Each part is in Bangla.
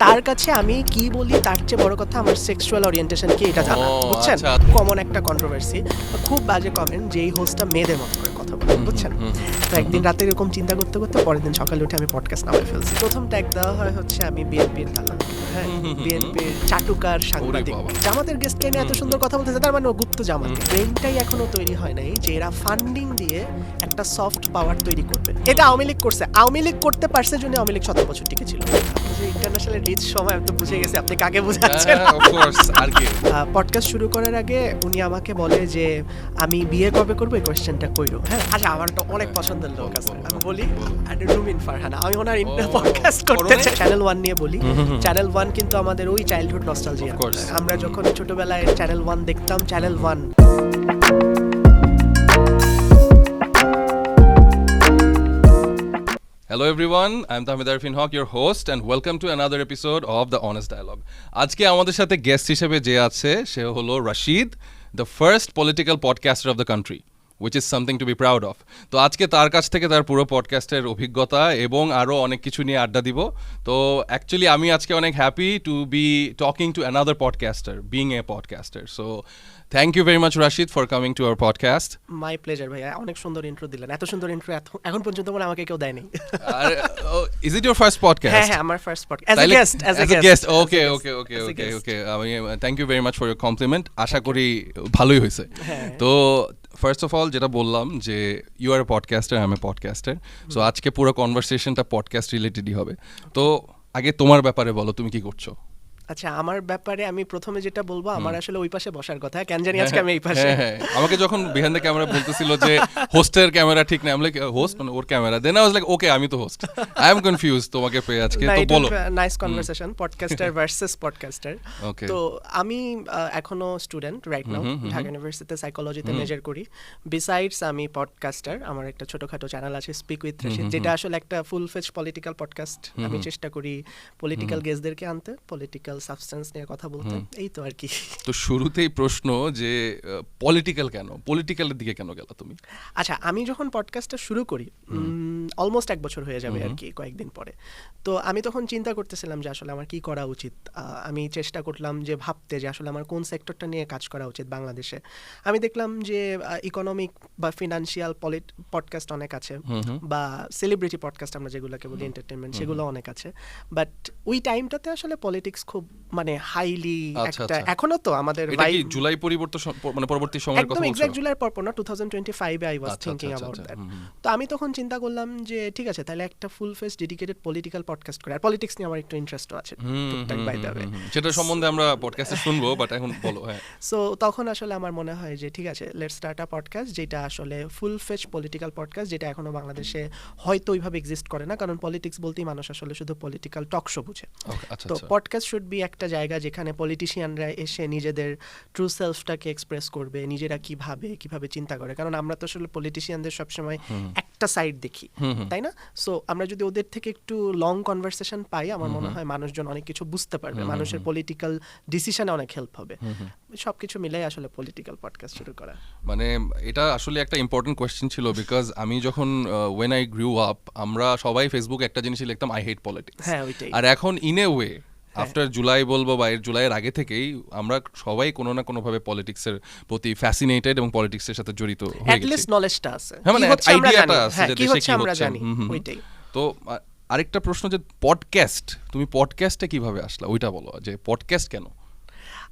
তার কাছে আমি কি বলি তার চেয়ে বড় কথা আমার সেক্সুয়াল ওরিয়েন্টেশন কি এটা জানা, বুঝছেন? কমন একটা কন্ট্রোভার্সি, খুব বাজে কমেন্ট যে এই হোস্টটা মেয়েদের মতো করে কথা বলে, বুঝছেন? তো একদিন রাতে এরকম চিন্তা করতে করতে পরের দিন সকালে উঠে আমি পডকাস্ট নামায় ফেলছি। প্রথম ট্যাগ দেওয়া হয় হচ্ছে আমি বিএনপির দালাল, হ্যাঁ, বিএনপির চাটুকার সাংবাদিক, জামাতের গেস্টকে নিয়ে এত সুন্দর কথা বলতেছে, তার মানে ও গুপ্ত জামাত। ব্রেনটাই এখনো তৈরি হয় নাই যে এরা ফান্ডিং দিয়ে একটা সফট পাওয়ার তৈরি করবে। এটা আওয়ামী লীগ করছে, আওয়ামী লীগ করতে পারছে জন্য আওয়ামী লীগ 17 বছর টিকে ছিল। ইন্টারন্যাশনাল রিচ সময় আমি তো বুঝে গেছি আপনি কাকে বোঝাচ্ছেন। পডকাস্ট শুরু করার আগে উনি আমাকে বলে যে আমি বিয়ে কবে করবো এই কোয়েশ্চেনটা কইরো। হ্যাঁ, আচ্ছা, আমার তো অনেক পছন্দের লোক আছে, আমি বলি রুমিন ফারহানা, আমি ওনার পডকাস্ট করতে চাই। চ্যানেল 1 নিয়ে বলি, চ্যানেল 1 কিন্তু আমাদের ওই চাইল্ডহুড নস্টালজিয়া। আমরা যখন ছোটবেলায় চ্যানেল 1 দেখতাম, channel 1। Hello everyone, I'm Tahmid Arfin Haq, your host, and welcome to another episode of The Honest Dialogue. আজকে আমাদের সাথে গেস্ট হিসেবে যে আছে সে হলো Rashid, the first political podcaster of the country, which is something to be proud of. তো আজকে তার কাছ থেকে তার পুরো পডকাস্টের অভিজ্ঞতা এবং আরও অনেক কিছু নিয়ে আড্ডা দিব। তো অ্যাকচুয়ালি আমি আজকে অনেক happy to be talking to another podcaster, being a podcaster. So thank you very much Rashid for coming to our podcast. My pleasure ভাই, অনেক সুন্দর ইন্ট্রো দিলেন। এত সুন্দর ইন্ট্রো এখন পর্যন্ত বলে আমাকে কেউ দেয়নি। Is it your first podcast? হ্যাঁ, আমার first podcast as a guest. Okay. Thank you very much for your compliment. আশা করি ভালোই হয়েছে। তো ফার্স্ট অফ অল যেটা বললাম যে you are a podcaster, I am a podcaster, so আজকে পুরো কনভারসেশনটা পডকাস্ট রিলেটেডই হবে। তো আগে তোমার ব্যাপারে বলো, তুমি কি করছো? আচ্ছা, আমার ব্যাপারে আমি প্রথমে যেটা বলবো, আমার আসলে ওই পাশে বসার কথা, কেন জানি আজকে আমি এই পাশে। আমাকে যখন বিহাইন্ড দ্য ক্যামেরা বলতেছিল যে হোস্টের ক্যামেরা ঠিক না, আমি লাইক হোস্ট মানে ওর camera, then I was like okay আমি তো হোস্ট, আই এম কনফিউজ তোমাকে পেয়ে আজকে। তো বলো। Nice conversation, podcaster versus podcaster. তো আমি এখনো স্টুডেন্ট রাইট নাও, ঢাকা ইউনিভার্সিটিতে সাইকোলজিতে মেজর করি। বিসাইডস আমি পডকাস্টার, আমার একটা ছোটখাটো চ্যানেল আছে স্পিক উইথ রশিদ, যেটা আসলে একটা ফুল ফেজ পলিটিক্যাল পডকাস্ট। আমি চেষ্টা করি পলিটিক্যাল গেস্টদেরকে আনতে, পলিটিক্যাল সাবস্টেন্স নিয়ে কথা বলতে, এই তো আর কি। তো শুরুতেই প্রশ্ন যে পলিটিক্যাল কেন, পলিটিক্যালের দিকে কেন গেলা তুমি? আচ্ছা, আমি যখন পডকাস্টটা শুরু করি অলমোস্ট 1 বছর হয়ে যাবে আর কি, কয়েকদিন পরে। তো আমি তখন চিন্তা করতেছিলাম যে আসলে আমার কি করা উচিত। আমি চেষ্টা করলাম যে ভাবতে যে আসলে আমার কোন সেক্টরটা নিয়ে কাজ করা উচিত বাংলাদেশে। আমি দেখলাম যে ইকোনমিক বা ফিনান্সিয়াল পডকাস্ট অনেক আছে, বা সেলিব্রিটি পডকাস্ট আমরা যেগুলোকে বলি এন্টারটেনমেন্ট, সেগুলো অনেক আছে। বাট ওই টাইমটাতে আসলে পলিটিক্স খুব মানে হাইলি একটা, এখনো তো আমাদের জুলাই পরিবর্তন মানে পরবর্তী সময়ের কথা বলছো? এক্সাক্ট জুলাইয়ের পর না, 2025 I was thinking about that. তো আমি তখন চিন্তা করলাম যে ঠিক আছে, তাহলে একটা full face dedicated political podcast করে। আর পলিটিক্স নিয়ে আমার একটু ইন্টারেস্টও আছে টুকটাক, বাই দ্য ওয়ে, সেটা সম্বন্ধে আমরা পডকাস্টে শুনবো, বাট এখন বলো। হ্যাঁ, সো তখন আসলে আমার মনে হয় যে ঠিক আছে, লেটস স্টার্ট আ পডকাস্ট যেটা আসলে ফুল ফেজ পলিটিক্যাল পডকাস্ট, যেটা এখনো বাংলাদেশে হয়তো ওইভাবে এক্সিস্ট করে না, কারণ পলিটিক্স বলতেই মানুষ আসলে শুধু পলিটিক্যাল টক শো বুঝে। তো পডকাস্ট শুড বি একটা জায়গা যেখানে পলিটিশিয়ানরা এসে নিজেদের ট্রু সেলফটাকে এক্সপ্রেস করবে, নিজেরা কিভাবে চিন্তা করে। কারণ আমরা তো আসলে পলিটিশিয়ানদের সবসময় একটা সাইড দেখি, তাই না? সো আমরা যদি ওদের থেকে একটু লং কনভারসেশন পাই, আমার মনে হয় মানুষজন অনেক কিছু বুঝতে পারবে, মানুষের পলিটিক্যাল ডিসিশনে অনেক হেল্প হবে। সবকিছু মিলাই আসলে পলিটিক্যাল পডকাস্ট শুরু করা। মানে এটা আসলে একটা ইম্পর্টেন্ট কোয়েশ্চেন ছিল, বিকজ আমি যখন ওয়েন আই গ্রু আপ, আমরা সবাই ফেসবুকে একটা জিনিসই লিখতাম, আই হেট পলিটিক্স। হ্যাঁ, ওইটাই। আর এখন in a way after July বলবো বা জুলাইয়ের আগে থেকেই আমরা সবাই কোনো না কোনোভাবে পলিটিক্সের প্রতি ফ্যাসিনেটেড এবং পলিটিক্সের সাথে জড়িত হয়ে গেছি। নলেজটা আছে, হ্যাঁ, মানে আইডিয়াটা আছে যে দেশে কি আমরা হচ্ছে। জানি, ওইটাই। তো আরেকটা প্রশ্ন যে পডকাস্ট, তুমি পডকাস্টে কিভাবে আসলা, ওইটা বলো, যে পডকাস্ট কেন?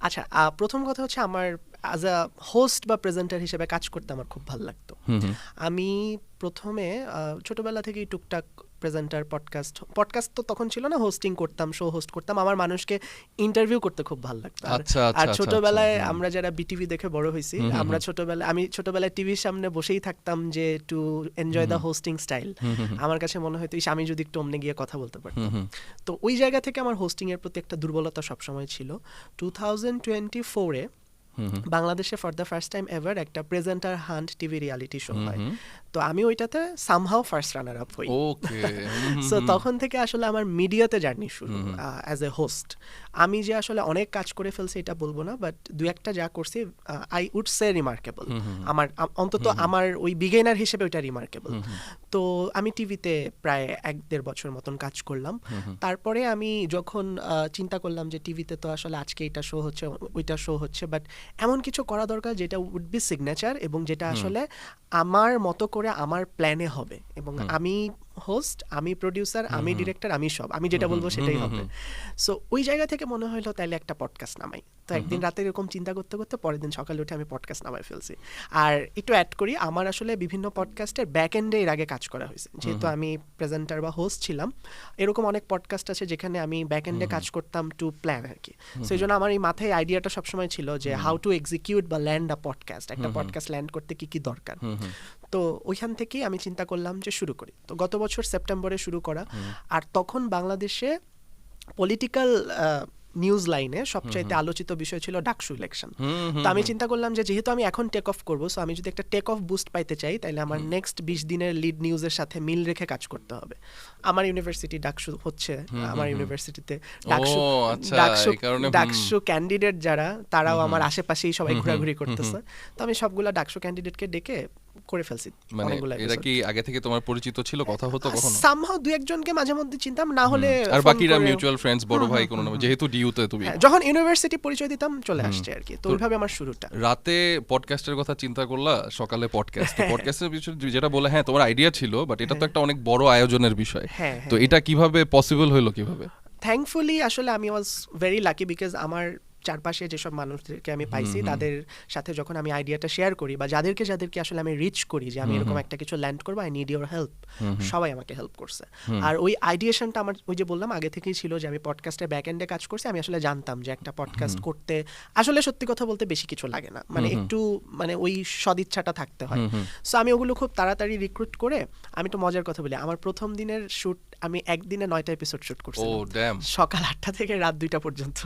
আচ্ছা, প্রথম কথা হচ্ছে আমার অ্যাজ আ হোস্ট বা প্রেজেন্টার হিসেবে কাজ করতে আমার খুব ভালো লাগতো। আমি প্রথমে ছোটবেলা থেকেই টুকটাক প্রেজেন্টার পডকাস্ট তো তখন ছিল না, হোস্টিং করতাম, শো হোস্ট করতাম, আমার মানুষকে ইন্টারভিউ করতে খুব ভালো লাগতো। আর ছোটবেলায় আমরা যারা বিটিভি দেখে বড় হয়েছি, আমি ছোটবেলায় টিভির সামনে বসেই থাকতাম যে to enjoy the hosting style. আমার কাছে মনে হতো আমি যদি একটু অমনে গিয়ে কথা বলতে পারতাম। তো ওই জায়গা থেকে আমার হোস্টিং এর প্রতি একটা দুর্বলতা সবসময় ছিল। 2024-এ বাংলাদেশে for the first time ever একটা presenter hunt TV reality show হয়, তো আমি ওইটাতে সামহাও ফার্স্ট রানার আপ হই। ওকে। সো তখন থেকে আসলে আমার মিডিয়াতে জার্নি শুরু অ্যাজ এ হোস্ট। আমি যে আসলে অনেক কাজ করে ফেলছি এটা বলবো না, বাট দু একটা যা করছি আই উড সে রিমার্কেবল। আমার অন্তত আমার ওই বিগিনার হিসেবে ওইটা রিমার্কেবল। তো আমি টিভিতে প্রায় 1-1.5 বছর মতন কাজ করলাম। তারপরে আমি যখন চিন্তা করলাম যে টিভিতে তো আসলে আজকে এটা শো হচ্ছে, ওইটা শো হচ্ছে, বাট এমন কিছু করা দরকার যেটা উড বি সিগনেচার এবং যেটা আসলে আমার মতো করে আমার প্ল্যানে হবে, এবং আমি হোস্ট, আমি প্রডিউসার, আমি ডিরেক্টর, আমি সব, আমি যেটা বলবো সেটাই হবে। সো ওই জায়গা থেকে মনে হলো তাইলে একটা পডকাস্ট নামাই। তো একদিন রাতে এরকম চিন্তা করতে করতে পরের দিন সকালে উঠে আমি পডকাস্ট নামাই ফেলছি। আর একটু অ্যাড করি, আমার আসলে বিভিন্ন পডকাস্টের ব্যাক এন্ডে এর আগে কাজ করা হয়েছে, যেহেতু আমি প্রেজেন্টার বা হোস্ট ছিলাম। এরকম অনেক পডকাস্ট আছে যেখানে আমি ব্যাক এন্ডে কাজ করতাম টু প্ল্যান আর কি। সেই জন্য আমার এই মাথায় আইডিয়াটা সবসময় ছিল যে হাউ টু এক্সিকিউট বা ল্যান্ড আ পডকাস্ট, একটা পডকাস্ট ল্যান্ড করতে কি কি দরকার। তো ওইখান থেকেই আমি চিন্তা করলাম যে শুরু করি। তো গত বছর সেপ্টেম্বরে শুরু করা। আর তখন বাংলাদেশে পলিটিক্যাল নিউজ লাইনে সবচাইতে আলোচিত বিষয় ছিল ডাকসু ইলেকশন। তো আমি চিন্তা করলাম যে যেহেতু আমি এখন টেক অফ করবো, সো আমি যদি একটা টেক অফ বুস্ট পাইতে চাই তাহলে আমার নেক্সট 20 দিনের লিড নিউজের সাথে মিল রেখে কাজ করতে হবে। আমার ইউনিভার্সিটি ডাকসু হচ্ছে, আমার ইউনিভার্সিটিতে ডাকসু ক্যান্ডিডেট যারা, তারাও আমার আশেপাশেই সবাই ঘোরাঘুরি করতেছে। তো আমি সবগুলা ডাকসু ক্যান্ডিডেটকে ডেকে করে ফেলছি। মানে এরা কি আগে থেকে তোমার পরিচিত ছিল, কথা হতো কখনো? সামহাউ দু একজনকে মাঝে মধ্যে চিনতাম, না হলে আর বাকিরা মিউচুয়াল ফ্রেন্ডস, বড় ভাই কোনো, যেহেতু ডিউতে তুমি যখন ইউনিভার্সিটি পরিচয় দিতাম চলে আসছে আর কি। তো ওইভাবে আমার শুরুটা। রাতে পডকাস্টের কথা চিন্তা করলা, সকালে পডকাস্ট। পডকাস্টের বিষয়ে যেটা বলে, হ্যাঁ তোমার আইডিয়া ছিল, বাট এটা তো একটা অনেক বড় আয়োজনের বিষয়। তো এটা কিভাবে পসিবল হলো, কিভাবে? থ্যাঙ্কফুলি আসলে আমি ওয়াজ ভেরি লাকি, বিকজ আমার চারপাশে যেসব মানুষদেরকে আমি পাইছি তাদের সাথে যখন আমি আইডিয়াটা শেয়ার করি বা যাদেরকে আসলে আমি রিচ করি যে আমি এরকম একটা কিছু ল্যান্ড করবো, আই নিড ইউর হেল্প, সবাই আমাকে হেল্প করছে। আর ওই আইডিয়েশনটা আমার, ওই যে বললাম আগে থেকেই ছিল যে আমি পডকাস্টের ব্যাক এন্ডে কাজ করছি। আমি আসলে জানতাম যে একটা পডকাস্ট করতে আসলে সত্যি কথা বলতে বেশি কিছু লাগে না, মানে একটু মানে ওই সদিচ্ছাটা থাকতে হয়। সো আমি ওগুলো খুব তাড়াতাড়ি রিক্রুট করে, আমি তো মজার কথা বলি, আমার প্রথম দিনের শুট আমি একদিনে 9টা এপিসোড শুট করছি, সকাল 8টা থেকে রাত 2টা পর্যন্ত।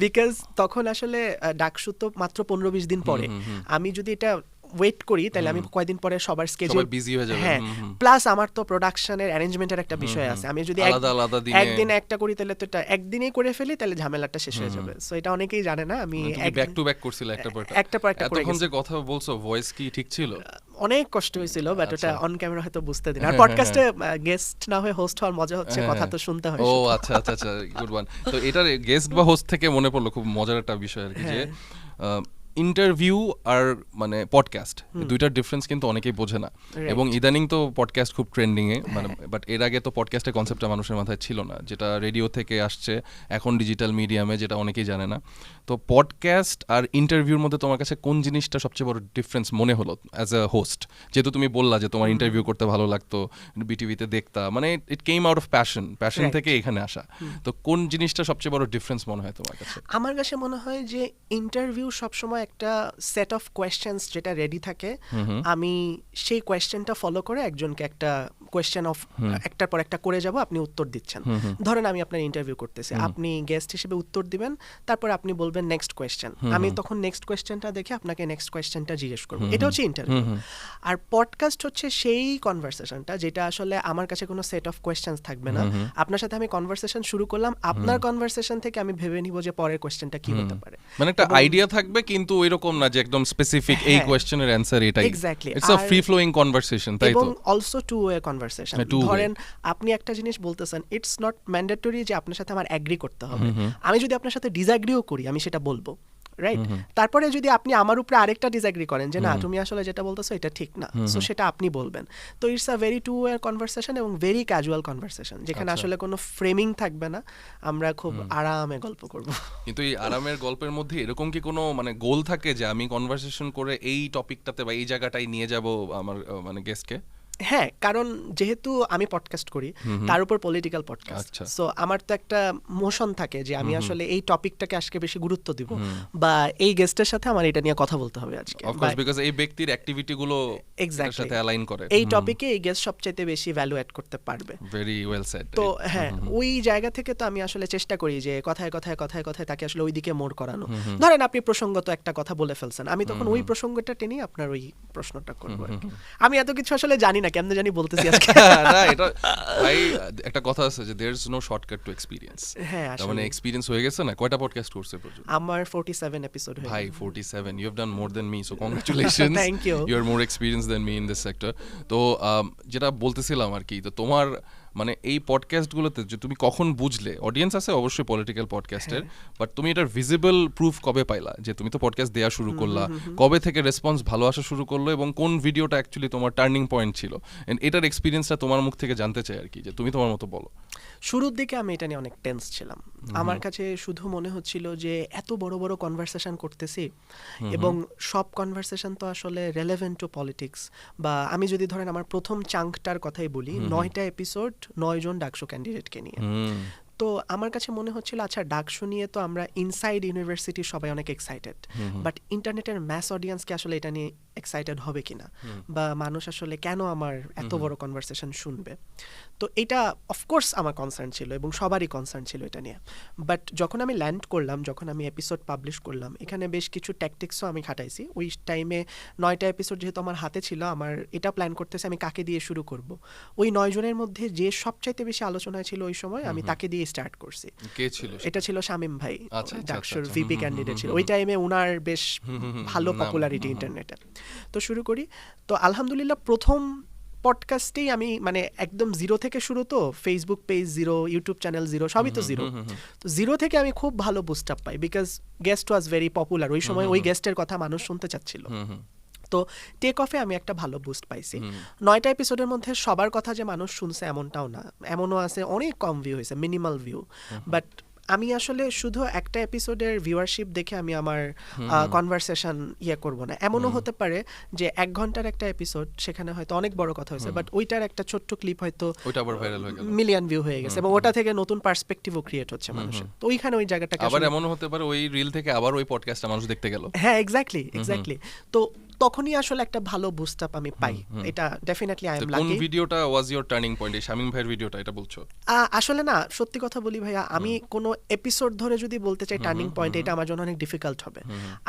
বিকজ তখন আসলে ডাকসু তো মাত্র 15-20 দিন পরে, আমি যদি এটা ওয়েট করি তাহলে আমি কয়েকদিন পরে সবার স্কেজুল বিজি হয়ে যাবে। হ্যাঁ, প্লাস আমার তো প্রোডাকশনের অ্যারেঞ্জমেন্টের একটা বিষয় আছে। আমি যদি একদিন একটা করি তাহলে তো এটা একদিনেই করে ফেলি, তাহলে ঝামেলাটা শেষ হয়ে যাবে। সো এটা অনেকেই জানে না, আমি ব্যাক টু ব্যাক করছিলাম একটা পর একটা করে। এখন যে কথা বলছো, ভয়েস কি ঠিক ছিল? অনেক কষ্ট হয়েছিল, বাট ওটা অন ক্যামেরা হয়তো বুঝতে দিন। আর পডকাস্টে গেস্ট না হয়ে হোস্ট হওয়ার মজা হচ্ছে কথা তো শুনতে হয়। ও আচ্ছা আচ্ছা আচ্ছা, গুড ওয়ান। তো এটার গেস্ট বা হোস্ট থেকে মনে পড়লো খুব মজার একটা বিষয় আর কি, যে ইন্টারভিউ আর মানে পডকাস্ট, দুইটার ডিফারেন্স কিন্তু অনেকেই বোঝে না। এবং ইদানিং তো পডকাস্ট খুব ট্রেন্ডিং এ, মানে বাট এর আগে তো পডকাস্টের কনসেপ্টটা মানুষের মাথায় ছিল না, যেটা রেডিও থেকে আসছে এখন ডিজিটাল মিডিয়ামে, যেটা অনেকেই জানে না। তো পডকাস্ট আর ইন্টারভিউর মধ্যে তোমার কাছে কোন জিনিসটা সবচেয়ে বড় ডিফারেন্স মনে হলো অ্যাজ আ হোস্ট? যেহেতু তুমি বললা যে তোমার ইন্টারভিউ করতে ভালো লাগতো, বিটিভিতে দেখতা, মানে ইট কেম আউট অফ প্যাশন থেকে এখানে আসা। তো কোন জিনিসটা সবচেয়ে বড় ডিফারেন্স মনে হয় তোমার কাছে? আমার কাছে মনে হয় যে ইন্টারভিউ সবসময় একটা সেট অফ কোয়েশ্চেন্স যেটা রেডি থাকে, আমি সেই কোয়েশ্চেনটা ফলো করে একজনকে একটা কোয়েশ্চেন অফ একটার পর একটা করে যাব, আপনি উত্তর দিচ্ছেন। ধরেন আমি আপনার ইন্টারভিউ করতেছি, আপনি গেস্ট হিসেবে উত্তর দিবেন, তারপর আপনি বলবেন নেক্সট কোয়েশ্চেন, আমি তখন নেক্সট কোয়েশ্চেনটা দেখে আপনাকে নেক্সট কোয়েশ্চেনটা জিজ্ঞেস করব। এটা হচ্ছে ইন্টারভিউ। আর পডকাস্ট হচ্ছে সেই কনভারসেশনটা যেটা আসলে আমার কাছে কোনো সেট অফ কোয়েশ্চেন্স থাকবে না। আপনার সাথে আমি কনভারসেশন শুরু করলাম, আপনার কনভারসেশন থেকে আমি ভেবে নিব যে পরের কোয়েশ্চেনটা কি হতে পারে, মানে একটা আইডিয়া থাকবে, কিন্তু ওইরকম না যে একদম স্পেসিফিক এই কোয়েশ্চেনের অ্যানসার এটাই। Exactly, it's a free flowing conversation, তাই তো? এবং অলসো টু ওয়ে কনভারসেশন। ধরেন আপনি একটা জিনিস বলতেছেন, ইটস নট ম্যান্ডেটরি যে আপনার সাথে আমার এগ্রি করতে হবে। আমি যদি আপনার সাথে ডিসএগ্রিও করি, আমি সেটা বলবো, রাইট? তারপরে যদি আপনি আমার উপরে আরেকটা ডিসএগ্রি করেন যে না তুমি আসলে যেটা বলতেছো এটা ঠিক না, সো সেটা আপনি বলবেন। তো it's a very two way conversation এবং ভেরি ক্যাজুয়াল কনভারসেশন, যেখানে আসলে কোনো ফ্রেমিং থাকবে না, আমরা খুব আরামে গল্প করব। কিন্তু এই আরামের গল্পের মধ্যে এরকম কি কোনো মানে গোল থাকে যে আমি কনভারসেশন করে এই টপিকটাতে বা এই জায়গাটাই নিয়ে যাব আমার মানে গেস্টকে? হ্যাঁ, কারণ যেহেতু আমি পডকাস্ট করি তার উপর পলিটিক্যাল পডকাস্ট, সো আমার তো একটা মোশন থাকে যে আমি আসলে এই টপিকটাকে আজকে বেশি গুরুত্ব দিব বা এই গেস্টের সাথে আমার এটা নিয়ে কথা বলতে হবে আজকে, অফ কোর্স বিকজ এই ব্যক্তির অ্যাক্টিভিটি গুলো এর সাথে অ্যালাইন করে, এই টপিকে এই গেস্ট সবচেয়ে বেশি ভ্যালু অ্যাড করতে পারবে। Very well shed. তো হ্যাঁ, ওই জায়গা থেকে তো আমি আসলে চেষ্টা করি যে কথায় কথায় কথায় কথায় তাকে আসলে ওইদিকে মোড় করানো। ধরেন আপনি প্রসঙ্গত একটা কথা বলে ফেলছেন, আমি তখন ওই প্রসঙ্গটা টেনে আপনার ওই প্রশ্নটা করবো। আমি এত কিছু আসলে জানি না, কেমনে জানি বলতেছি আজকে। না, এটা ভাই একটা কথা আছে যে there is no shortcut to experience. হ্যাঁ, তার মানে এক্সপেরিয়েন্স হয়ে গেছে না? কয়টা পডকাস্ট করছে পর্যন্ত? আমার 47 এপিসোড হয়ে ভাই 47, you have done more than me, so congratulations. Thank you. You are more experienced than me in this sector. তো যেটা বলতেছিলাম আর কি, তো তোমার মানে এই পডকাস্টগুলোতে যে তুমি কখন বুঝলে অডিয়েন্স আছে অবশ্যই পলিটিক্যাল পডকাস্টের, বাট তুমি এটার ভিজিবল প্রুফ কবে পাইলা যে তুমি তো পডকাস্ট দেওয়া শুরু করলা, কবে থেকে রেসপন্স ভালো আসা শুরু করলো এবং কোন ভিডিওটা অ্যাকচুয়ালি তোমার টার্নিং পয়েন্ট ছিল? এটার এক্সপিরিয়েন্সটা তোমার মুখ থেকে জানতে চাই আর কি, যে তুমি তোমার মতো বলো। শুরুর দিকে আমি এটা নিয়ে অনেক টেন্স ছিলাম। আমার কাছে শুধু মনে হচ্ছিল যে এত বড় বড় কনভারসেশন করতেছি এবং সব কনভারসেশন তো আসলে রেলেভেন্ট টু পলিটিক্স। বা আমি যদি ধরেন আমার প্রথম চাঙ্কটার কথাই বলি, 9টা এপিসোড 9 জন ডাকসু ক্যান্ডিডেটকে নিয়ে। তো আমার কাছে মনে হচ্ছিল আচ্ছা ডাকসু নিয়ে তো আমরা ইনসাইড ইউনিভার্সিটি সবাই অনেক এক্সাইটেড, বাট ইন্টারনেটের ম্যাস অডিয়েন্সকে আসলে এটা নিয়ে এক্সাইটেড হবে কিনা, বা মানুষ আসলে কেন আমার এত বড় কনভারসেশন শুনবে। তো এটা অফকোর্স আমার কনসার্ন ছিল এবং সবারই কনসার্ন ছিল এটা নিয়ে। বাট যখন আমি ল্যান্ড করলাম, যখন আমি এপিসোড পাবলিশ করলাম, এখানে বেশ কিছু ট্যাকটিক্সও আমি খাটাইছি। ওই টাইমে 9টা এপিসোড যেহেতু আমার হাতে ছিল, আমার এটা প্ল্যান করতেছে আমি কাকে দিয়ে শুরু করব। ওই 9 জনের মধ্যে যে সবচাইতে বেশি আলোচনায় ছিল ওই সময়, আমি তাকে দিয়ে স্টার্ট করছি। কে ছিল? এটা ছিল শামীম ভাই, ডাকসুর ভিপি ক্যান্ডিডেট ছিল ওই টাইমে। ওনার বেশ ভালো পপুলারিটি ইন্টারনেটে। তো শুরু করি। তো আলহামদুলিল্লাহ প্রথম পডকাস্টেই আমি মানে একদম জিরো থেকে শুরু, তো Facebook page zero, YouTube channel zero, সবই তো জিরো। তো জিরো থেকে আমি খুব ভালো boost up pi because guest was very popular ওই সময়, ওই গেস্টের কথা মানুষ শুনতে চাচ্ছিল। তো টেক অফে আমি একটা ভালো বুস্ট পাইছি। 9টা এপিসোডের মধ্যে সবার কথা যে মানুষ শুনছে এমনটাও না, এমনও আছে অনেক কম ভিউ হয়েছে, মিনিমাল ভিউ। বাট আমি আসলে শুধু একটা এপিসোডের ভিউয়ারশিপ দেখে আমি আমার কনভারসেশন করব না। এমনও হতে পারে যে 1 ঘন্টার একটা এপিসোড, সেখানে হয়তো অনেক বড় কথা হয়েছে, বাট ওইটার একটা ছোট্ট ক্লিপ হয়তো ওইটা আবার ভাইরাল হয়ে গেল, মিলিয়ন ভিউ হয়ে গেছে এবং ওটা থেকে নতুন পার্সপেক্টিভও ক্রিয়েট হচ্ছে মানুষের। তো ওইখানে ওই জায়গাটাকে আবার এমনও হতে পারে ওই রিল থেকে আবার ওই পডকাস্টটা মানুষ দেখতে গেল। হ্যাঁ, এক্স্যাক্টলি। তো তখনই আসলে একটা ভালো বুস্ট আপ আমি পাই। এটা ডেফিনেটলি আই এম লাকি। কোন ভিডিওটা ওয়াজ ইওর টার্নিং পয়েন্ট? এই শামীম ভাইয়ের ভিডিওটা এটা বলছো? আসলে না, সত্যি কথা বলি ভাইয়া, আমি কোনো এপিসোড ধরে যদি বলতে চাই টার্নিং পয়েন্ট, এটা আমার জন্য অনেক ডিফিকাল্ট হবে।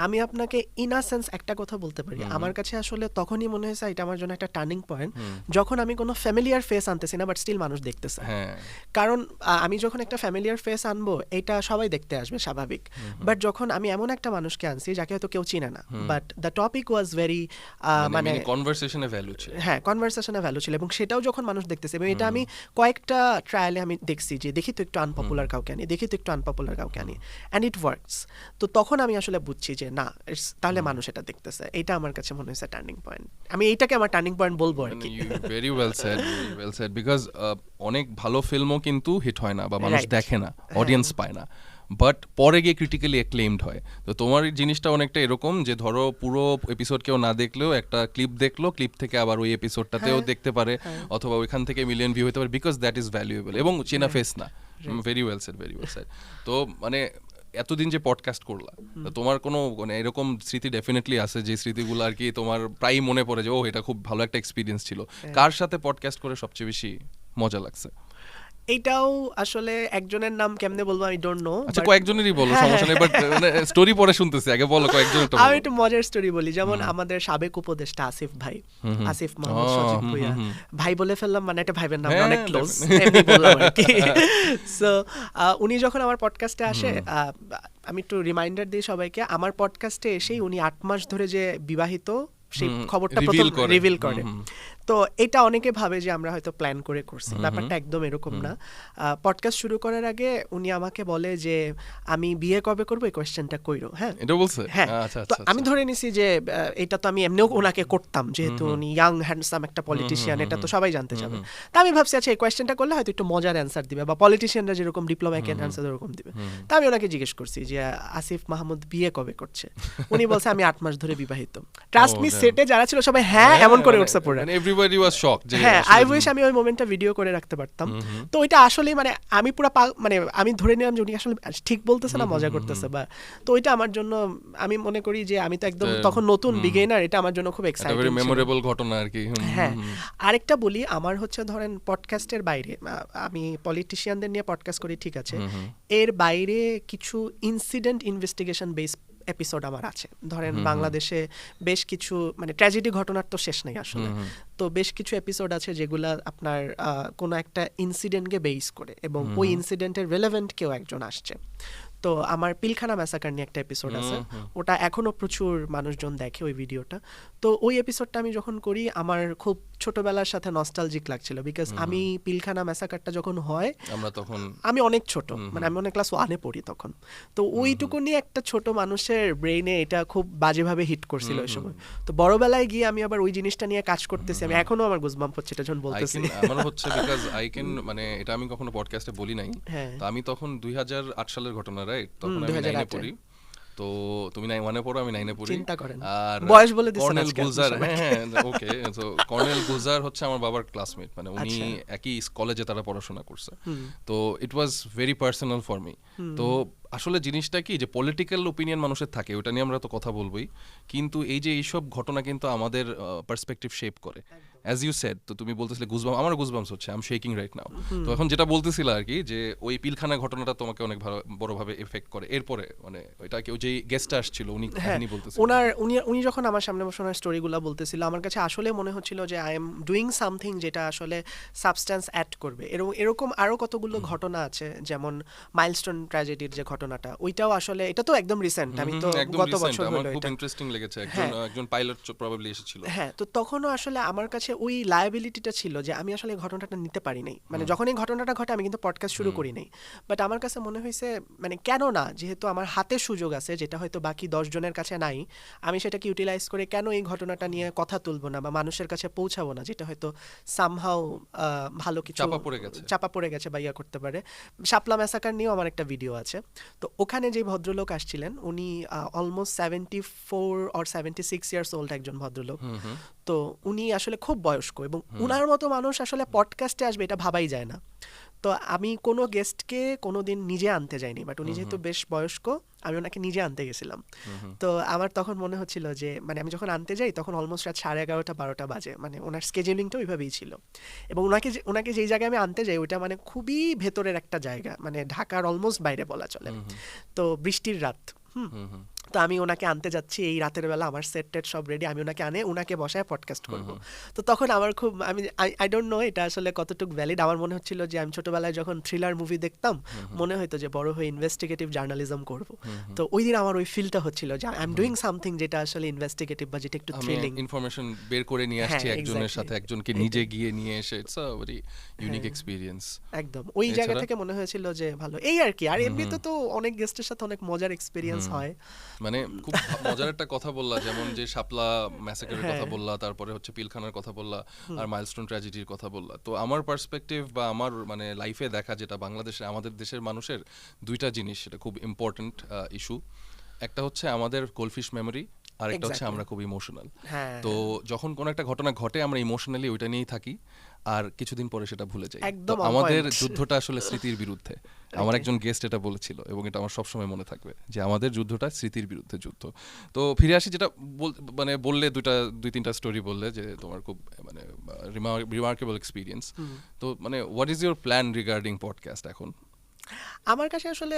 আমি আপনাকে ইন আ সেন্স একটা কথা বলতে পারি, আমার কাছে আসলে তখনই মনে হয়েছে এটা আমার জন্য একটা টার্নিং পয়েন্ট যখন আমি কোনো ফ্যামিলিয়ার ফেস আনতেছি না, বাট স্টিল মানুষ দেখতেছে। কারণ আমি যখন একটা ফ্যামিলিয়ার ফেস আনবো, এটা সবাই দেখতে আসবে স্বাভাবিক। বাট যখন আমি এমন একটা মানুষকে আনছি যাকে হয়তো কেউ চিনে না, but the topic was very মানে কনভারসেশনে ভ্যালু ছিল। হ্যাঁ, কনভারসেশনে ভ্যালু ছিল এবং সেটাও যখন মানুষ দেখতেছে, এবং এটা আমি কয়েকটা ট্রায়ালে আমি দেখছি যে দেখি তো একটু আনপপুলার কাউকে আনি, অ্যান্ড ইট ওয়ার্কস। তো তখন আমি আসলে বুঝছি যে না, তাহলে মানুষ এটা দেখতেছে। এটা আমার কাছে মনে হয়েছে টার্নিং পয়েন্ট। আমি এইটাকে আমার টার্নিং পয়েন্ট বলবো আর কি। ভেরি ওয়েল সেড বিকজ অনেক ভালো ফিল্মও কিন্তু হিট হয় না বা মানুষ দেখে না, অডিয়েন্স পায় না, বাট পরে গিয়ে ক্রিটিক্যালি অ্যাক্লেইমড হয়। তো তোমার জিনিসটা অনেকটা এরকম যে ধরো পুরো এপিসোড কেউ না দেখলেও একটা ক্লিপ দেখলো, ক্লিপ থেকে আবার ওই এপিসোডটাতেও দেখতে পারে, অথবা ওইখান থেকে মিলিয়ন ভিউ হতে পারে, বিকজ দ্যাট ইজ ভ্যালুয়েবল এবং চেনা ফেস না। Very well shed. তো মানে এতদিন যে পডকাস্ট করলা, তোমার কোনো মানে এরকম স্মৃতি ডেফিনেটলি আছে যে স্মৃতিগুলো আর কি তোমার প্রায় মনে পড়ে যে ও এটা খুব ভালো একটা এক্সপিরিয়েন্স ছিল? কার সাথে পডকাস্ট করে সবচেয়ে বেশি মজা লাগছে? এইটাও আসলে একজনের নাম কেমনে বলবো আমি ডোন্ট নো। আচ্ছা, কয়েকজনেরই বলো, সমস্যা নেই, বাট মানে স্টোরি পরে শুনতেছি, আগে বলো কয়েকজনটা। আমি একটু মজার স্টোরি বলি। যেমন আমাদের সাবেক উপদেষ্টা আসিফ ভাই, আসিফ মোহাম্মদ সজিব ভুঁইয়া, ভাই বলে ফেললাম মানে একটা ভাইবের নাম, অনেক ক্লোজ, এমনি বললাম আর কি। সো উনি যখন আমার পডকাস্টে আসে, আমি একটু রিমাইন্ডার দিই সবাইকে, আমার পডকাস্টে এসেই উনি 8 মাস ধরে যে বিবাহিত সেই খবরটা প্রথম রিভিল করে। তো এটা অনেকে ভাবে যে আমরা হয়তো প্ল্যান করে করছি, ব্যাপারটা একদম এরকম না। পডকাস্ট শুরু করার আগে উনি আমাকে বলে যে আমি বিয়ে কবে করবো, এই কোয়েশ্চেনটা কইরো। হ্যাঁ, এটা বলছে? হ্যাঁ। তো আমি ধরে নিছি যে এটা তো আমি এমনিও ওনাকে করতাম, যেহেতু উনি ইয়াং হ্যান্ডসাম একটা পলিটিশিয়ান, এটা তো সবাই জানতে চাবে। তা আমি ভাবছি আচ্ছা এই কোয়েশ্চেনটা করলে হয়তো একটু মজার অ্যান্সার দিবে, বা পলিটিশিয়ানরা যেরকম ডিপ্লোম্যাটিক অ্যান্সার ওরকম দিবে। তা আমি ওনাকে জিজ্ঞেস করছি যে আসিফ মাহমুদ বিয়ে কবে করছে? উনি বলছে আমি 8 মাস ধরে বিবাহিত। ট্রাস্ট মি, সেটে যারা ছিল সবাই হ্যাঁ এমন করে উঠছে পড়ে। এভরিবডি ওয়াজ শকড যে হ্যাঁ আই উইশ আমি ওই মোমেন্টটা ভিডিও করে রাখতে পারতাম। তো ওইটা আসলে মানে আমি পুরো মানে আমি ধরে নিলাম যে উনি আসলে ঠিক বলতেছে না মজা করতেছে বা, তো ওইটা আমার জন্য আমি মনে করি যে আমি তো একদম তখন নতুন বিগিনার, এটা আমার জন্য খুব এক্সাইটিং ছিল, মেমোরেবল ঘটনা আর কি। হ্যাঁ আরেকটা বলি, আমার হচ্ছে ধরেন পডকাস্টের বাইরে আমি পলিটিশিয়ানদের নিয়ে পডকাস্ট করি ঠিক আছে, এর বাইরে কিছু ইনসিডেন্ট ইনভেস্টিগেশন বেস এপিসোড আমার আছে। ধরেন বাংলাদেশে বেশ কিছু মানে ট্র্যাজেডি ঘটনার তো শেষ নেই আসলে, তো বেশ কিছু এপিসোড আছে যেগুলা আপনার কোনো একটা ইনসিডেন্টকে বেস করে এবং ওই ইনসিডেন্টের রিলেভেন্ট কেউ একজন আসছে। তো আমার পিলখানা ম্যাসাকার নিয়ে একটা এপিসোড আছে, ওটা এখনো প্রচুর মানুষজন দেখে ওই ভিডিওটা। তো ওই এপিসোডটা আমি যখন করি আমার খুব ছোটবেলার সাথে নস্টালজিক লাগছিল, বিকজ আমি পিলখানা ম্যাসাকারটা যখন হয় আমরা তখন আমি অনেক ছোট, মানে আমি অনেক ক্লাস 1-এ পড়ি তখন। তো ওইটুকু নিয়ে একটা ছোট মানুষের ব্রেইনে এটা খুব বাজেভাবে হিট করছিল ওই সময়। তো বড়বেলায় গিয়ে আমি আবার ওই জিনিসটা নিয়ে কাজ করতেছি, আমি এখনো আমার গুজবাম্প হচ্ছে এটা যখন বলতেছি। আমার হচ্ছে বিকজ আই ক্যান মানে এটা আমি কখনো পডকাস্টে বলি নাই, তো আমি তখন 2008 সালের ঘটনা, রাইট? তখন আমি 9-এ পড়ি। তো তুমি 1-এ পড়ো, আমি 9-এ পড়ি। চিন্তা করেন আর বয়স বলে দিছেন কর্নেল গুলজার, হ্যাঁ ওকে, তো কর্নেল গুলজার হচ্ছে আমার বাবার ক্লাসমেট, মানে উনি একই কলেজে তারা পড়াশোনা করছে। তো it was very personal for me. তো আসলে জিনিসটা কি যে পলিটিক্যাল ওপিনিয়ন মানুষের থাকে, ওটা নিয়ে আমরা তো কথা বলবোই, কিন্তু এই যে এইসব ঘটনা কিন্তু আমাদের পার্সপেক্টিভ শেপ করে, অ্যাজ ইউ সেড। তো তুমি বলতেছিলে গুজবাম, আমার গুজবামস হচ্ছে, I am shaking right now. তো এখন যেটা বলতেছিল আর কি, যে ওই পিলখানা ঘটনাটা তোমাকে অনেক বড়ভাবে এফেক্ট করে। এরপরে মানে ওইটা কেউ যে গেস্টটা আসছিল উনি কাহিনী বলতেছিল, উনি যখন আমার সামনে বসে ওনার স্টোরিগুলো বলতেছিল, আমার কাছে আসলে মনে হচ্ছিল যে আই এম ডুইং সামথিং যেটা আসলে সাবস্ট্যান্স অ্যাড করবে। এরকম আরো কতগুলো ঘটনা আছে, যেমন মাইলস্টোন ট্র্যাজেডির যে ঘটনাটা, ওইটাও আসলে এটা তো একদম রিসেন্ট, আমি তো গত বছর হলো, এটা খুব ইন্টারেস্টিং লেগেছে। একজন পাইলট প্রবাবলি এসেছিল। হ্যাঁ, তো তখনও আসলে আমার কাছে ওই লায়াবিলিটিটা ছিল যে আমি আসলে ঘটনাটা নিতে পারি নাই, মানে যখন এই ঘটনাটা ঘটে আমি কিন্তু পডকাস্ট শুরু করি নাই, বাট আমার কাছে মনে হয়েছে মানে কেন না, যেহেতু আমার হাতে সুযোগ আছে যেটা হয়তো বাকি 10 জনের কাছে নাই, আমি সেটাকে ইউটিলাইজ করে কেন এই ঘটনাটা নিয়ে কথা তুলবো না বা মানুষের কাছে পৌঁছাবো না, যেটা হয়তো সামহাও ভালো কিছু চাপা পড়ে গেছে বা ইয়া করতে পারে। শাপলা ম্যাসাকার নিয়েও আমার একটা ভিডিও আছে। তো ওখানে যে ভদ্রলোক আসছিলেন উনি অলমোস্ট 74 or 76 ইয়ার্স ওল্ড একজন ভদ্রলোক। তো উনি আসলে খুব বয়স্ক এবং উনার মতো মানুষ আসলে পডকাস্টে আসবে এটা ভাবাই যায় না। তো আমি কোনো গেস্টকে কোনোদিন নিজে আনতে যাইনি, বাট উনি যেহেতু বেশ বয়স্ক আমি ওনাকে নিজে আনতে গেছিলাম। তো আমার তখন মনে হচ্ছিল যে মানে আমি যখন আনতে যাই তখন অলমোস্ট রাত 11:30-12টা বাজে, মানে ওনার স্কেজুলিংটা ওইভাবেই ছিল। এবং ওনাকে যেই জায়গায় আমি আনতে যাই ওইটা মানে খুবই ভেতরের একটা জায়গা, মানে ঢাকার অলমোস্ট বাইরে বলা চলে। তো বৃষ্টির রাত, তো আমি ওনাকে আনতে যাচ্ছি এই রাতের বেলা, আমার সেট টেট সব রেডি, আমি ওনাকে আনে ওনাকে বসায় পডকাস্ট করবো। তো তখন আমার খুব আই ডোন্ট নো এটা আসলে কতটুকু ভ্যালিড, আমার মনে হচ্ছিল যে আমি ছোটবেলায় যখন থ্রিলার মুভি দেখতাম মনে হতো যে বড় হয়ে ইনভেস্টিগেটিভ জার্নালিজম করব। তো ওই দিন আমার ওই ফিলটা হচ্ছিল যে আই এম ডুইং সামথিং যেটা আসলে ইনভেস্টিগেটিভ বা যেটা একটু থ্রিলিং, ইনফরমেশন বের করে নিয়ে আসছি একজনের সাথে, একজনকে নিজে গিয়ে নিয়ে এসে, it's a very unique experience. একদম ওই জায়গা থেকে মনে হয়েছিল যে ভালো এই আর কি। আর এমনিতে তো অনেক গেস্টের সাথে অনেক মজার এক্সপেরিয়েন্স হয়, মানে খুব মজার একটা কথা বললা, যেমন যে শাপলা ম্যাসাকারের কথা বললা, তারপরে হচ্ছে পিলখানার কথা বললা, আর মাইলস্টোন ট্র্যাজেডির কথা বললা। তো আমার পার্সপেক্টিভ বা আমার মানে লাইফে দেখা যেটা বাংলাদেশে আমাদের দেশের মানুষের দুইটা জিনিস সেটা খুব ইম্পর্টেন্ট ইস্যু, একটা হচ্ছে আমাদের গোল্ডফিশ মেমোরি, আর একটা হচ্ছে আমরা খুব ইমোশনাল। তো যখন কোনো একটা ঘটনা ঘটে আমরা ইমোশনালি ওইটা নিয়েই থাকি, আর কিছুদিন পরে সেটা ভুলে যাই। তো আমাদের যুদ্ধটা আসলে স্মৃতির বিরুদ্ধে। আমার একজন গেস্ট এটা বলেছিল এবং এটা আমার সবসময় মনে থাকবে যে আমাদের যুদ্ধটা স্মৃতির বিরুদ্ধে যুদ্ধ। তো ফিরে আসি, যেটা মানে বললে 2-3টা স্টোরি বললে যে তোমার খুব মানে রিমার্কেবল এক্সপিরিয়েন্স। তো মানে what is your plan regarding podcast এখন? আমার কাছে আসলে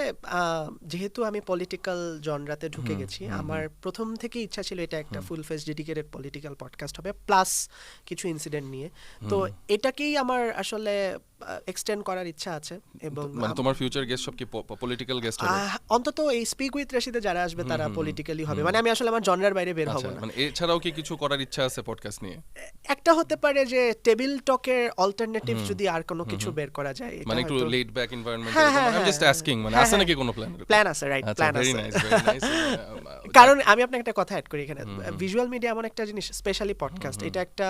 যেহেতু আমি পলিটিক্যাল জনরাতে ঢুকে গেছি, আমার প্রথম থেকে ইচ্ছা ছিল এটা একটা full face dedicated political podcast হবে, প্লাস কিছু ইনসিডেন্ট নিয়ে। তো এটাকেই আমার আসলে এক্সটেন্ড করার ইচ্ছা আছে। এবং মানে তোমার ফিউচার গেস্ট সব কি পলিটিক্যাল গেস্ট হবে? অন্তত এই স্পিক উইথ রাশিদে যারা আসবে তারা পলিটিক্যালি হবে, মানে আমি আসলে আমার জনরার বাইরে বের হব না। মানে এছাড়াও কি কিছু করার ইচ্ছা আছে পডকাস্ট নিয়ে? একটা হতে পারে যে টেবিল টকের অল্টারনেটিভ যদি আর কোনো কিছু বের করা যায়, মানে একটু laid back environment. I am just asking, মানে আছে নাকি কোনো প্ল্যান আছে, রাইট, প্ল্যান আছে। Very nice. কারণ আমি আপনাকে একটা কথা অ্যাড করি এখানে, ভিজুয়াল মিডিয়া এমন একটা জিনিস, স্পেশালি পডকাস্ট, এটা একটা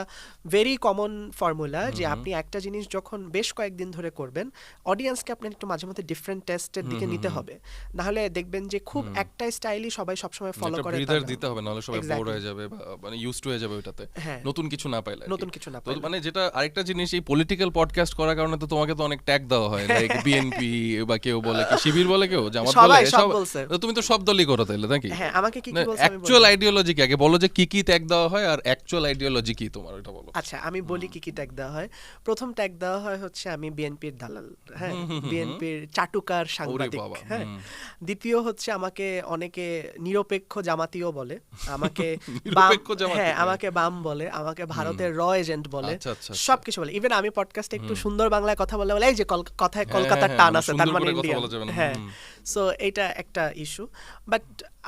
ভেরি কমন ফর্মুলা যে আপনি একটা জিনিস যখন বেশ কয়েকদিন ধরে করবেন, অডিয়েন্সকে আপনার একটু মাঝে মধ্যে ডিফারেন্ট টেস্টের দিকে নিতে হবে, না হলে দেখবেন যে খুব একটা স্টাইলই সবাই সবসময় ফলো করে, ব্রিদার দিতে হবে, নাহলে সবাই বোর হয়ে যাবে, মানে ইউজড হয়ে যাবে ওটাতে, নতুন কিছু না পাইলে, মানে যেটা আরেকটা জিনিস, এই পলিটিক্যাল পডকাস্ট করার কারণে তো তোমাকে তো অনেক ট্যাগ দেওয়া হয়, লাইক বিএনপি বা কেউ বলে কি শিবির বলে, কেউ জামাত বলে, সব তুমি তো সব দলই করো তাইলে নাকি? হ্যাঁ, আমাকে কি কি বলছে, অ্যাকচুয়াল আইডিওলজি কি আগে বলো, যে কি কি ট্যাগ দেওয়া হয় আর অ্যাকচুয়াল আইডিওলজি কি তোমার, এটা বলো। আচ্ছা, আমি বলি কি কি ট্যাগ দেওয়া হয়। প্রথম ট্যাগ দেওয়া হয় হচ্ছে আমি বিএনপির দালাল, হ্যাঁ, বিএনপির চাটুকার সাংবাদিক, হ্যাঁ। দ্বিতীয় হচ্ছে আমাকে অনেকে নিরপেক্ষ জামাতিও বলে, আমাকে হ্যাঁ, আমাকে বাম বলে, আমাকে ভারতের র এজেন্ট বলে, সবকিছু বলে। ইভেন আমি পডকাস্টে একটু সুন্দর বাংলায় কথা বলে এই যে কথায় কলকাতার টান আছে, তার মানে ইন্ডিয়া, হ্যাঁ। সো এটা একটা ইস্যু, বাট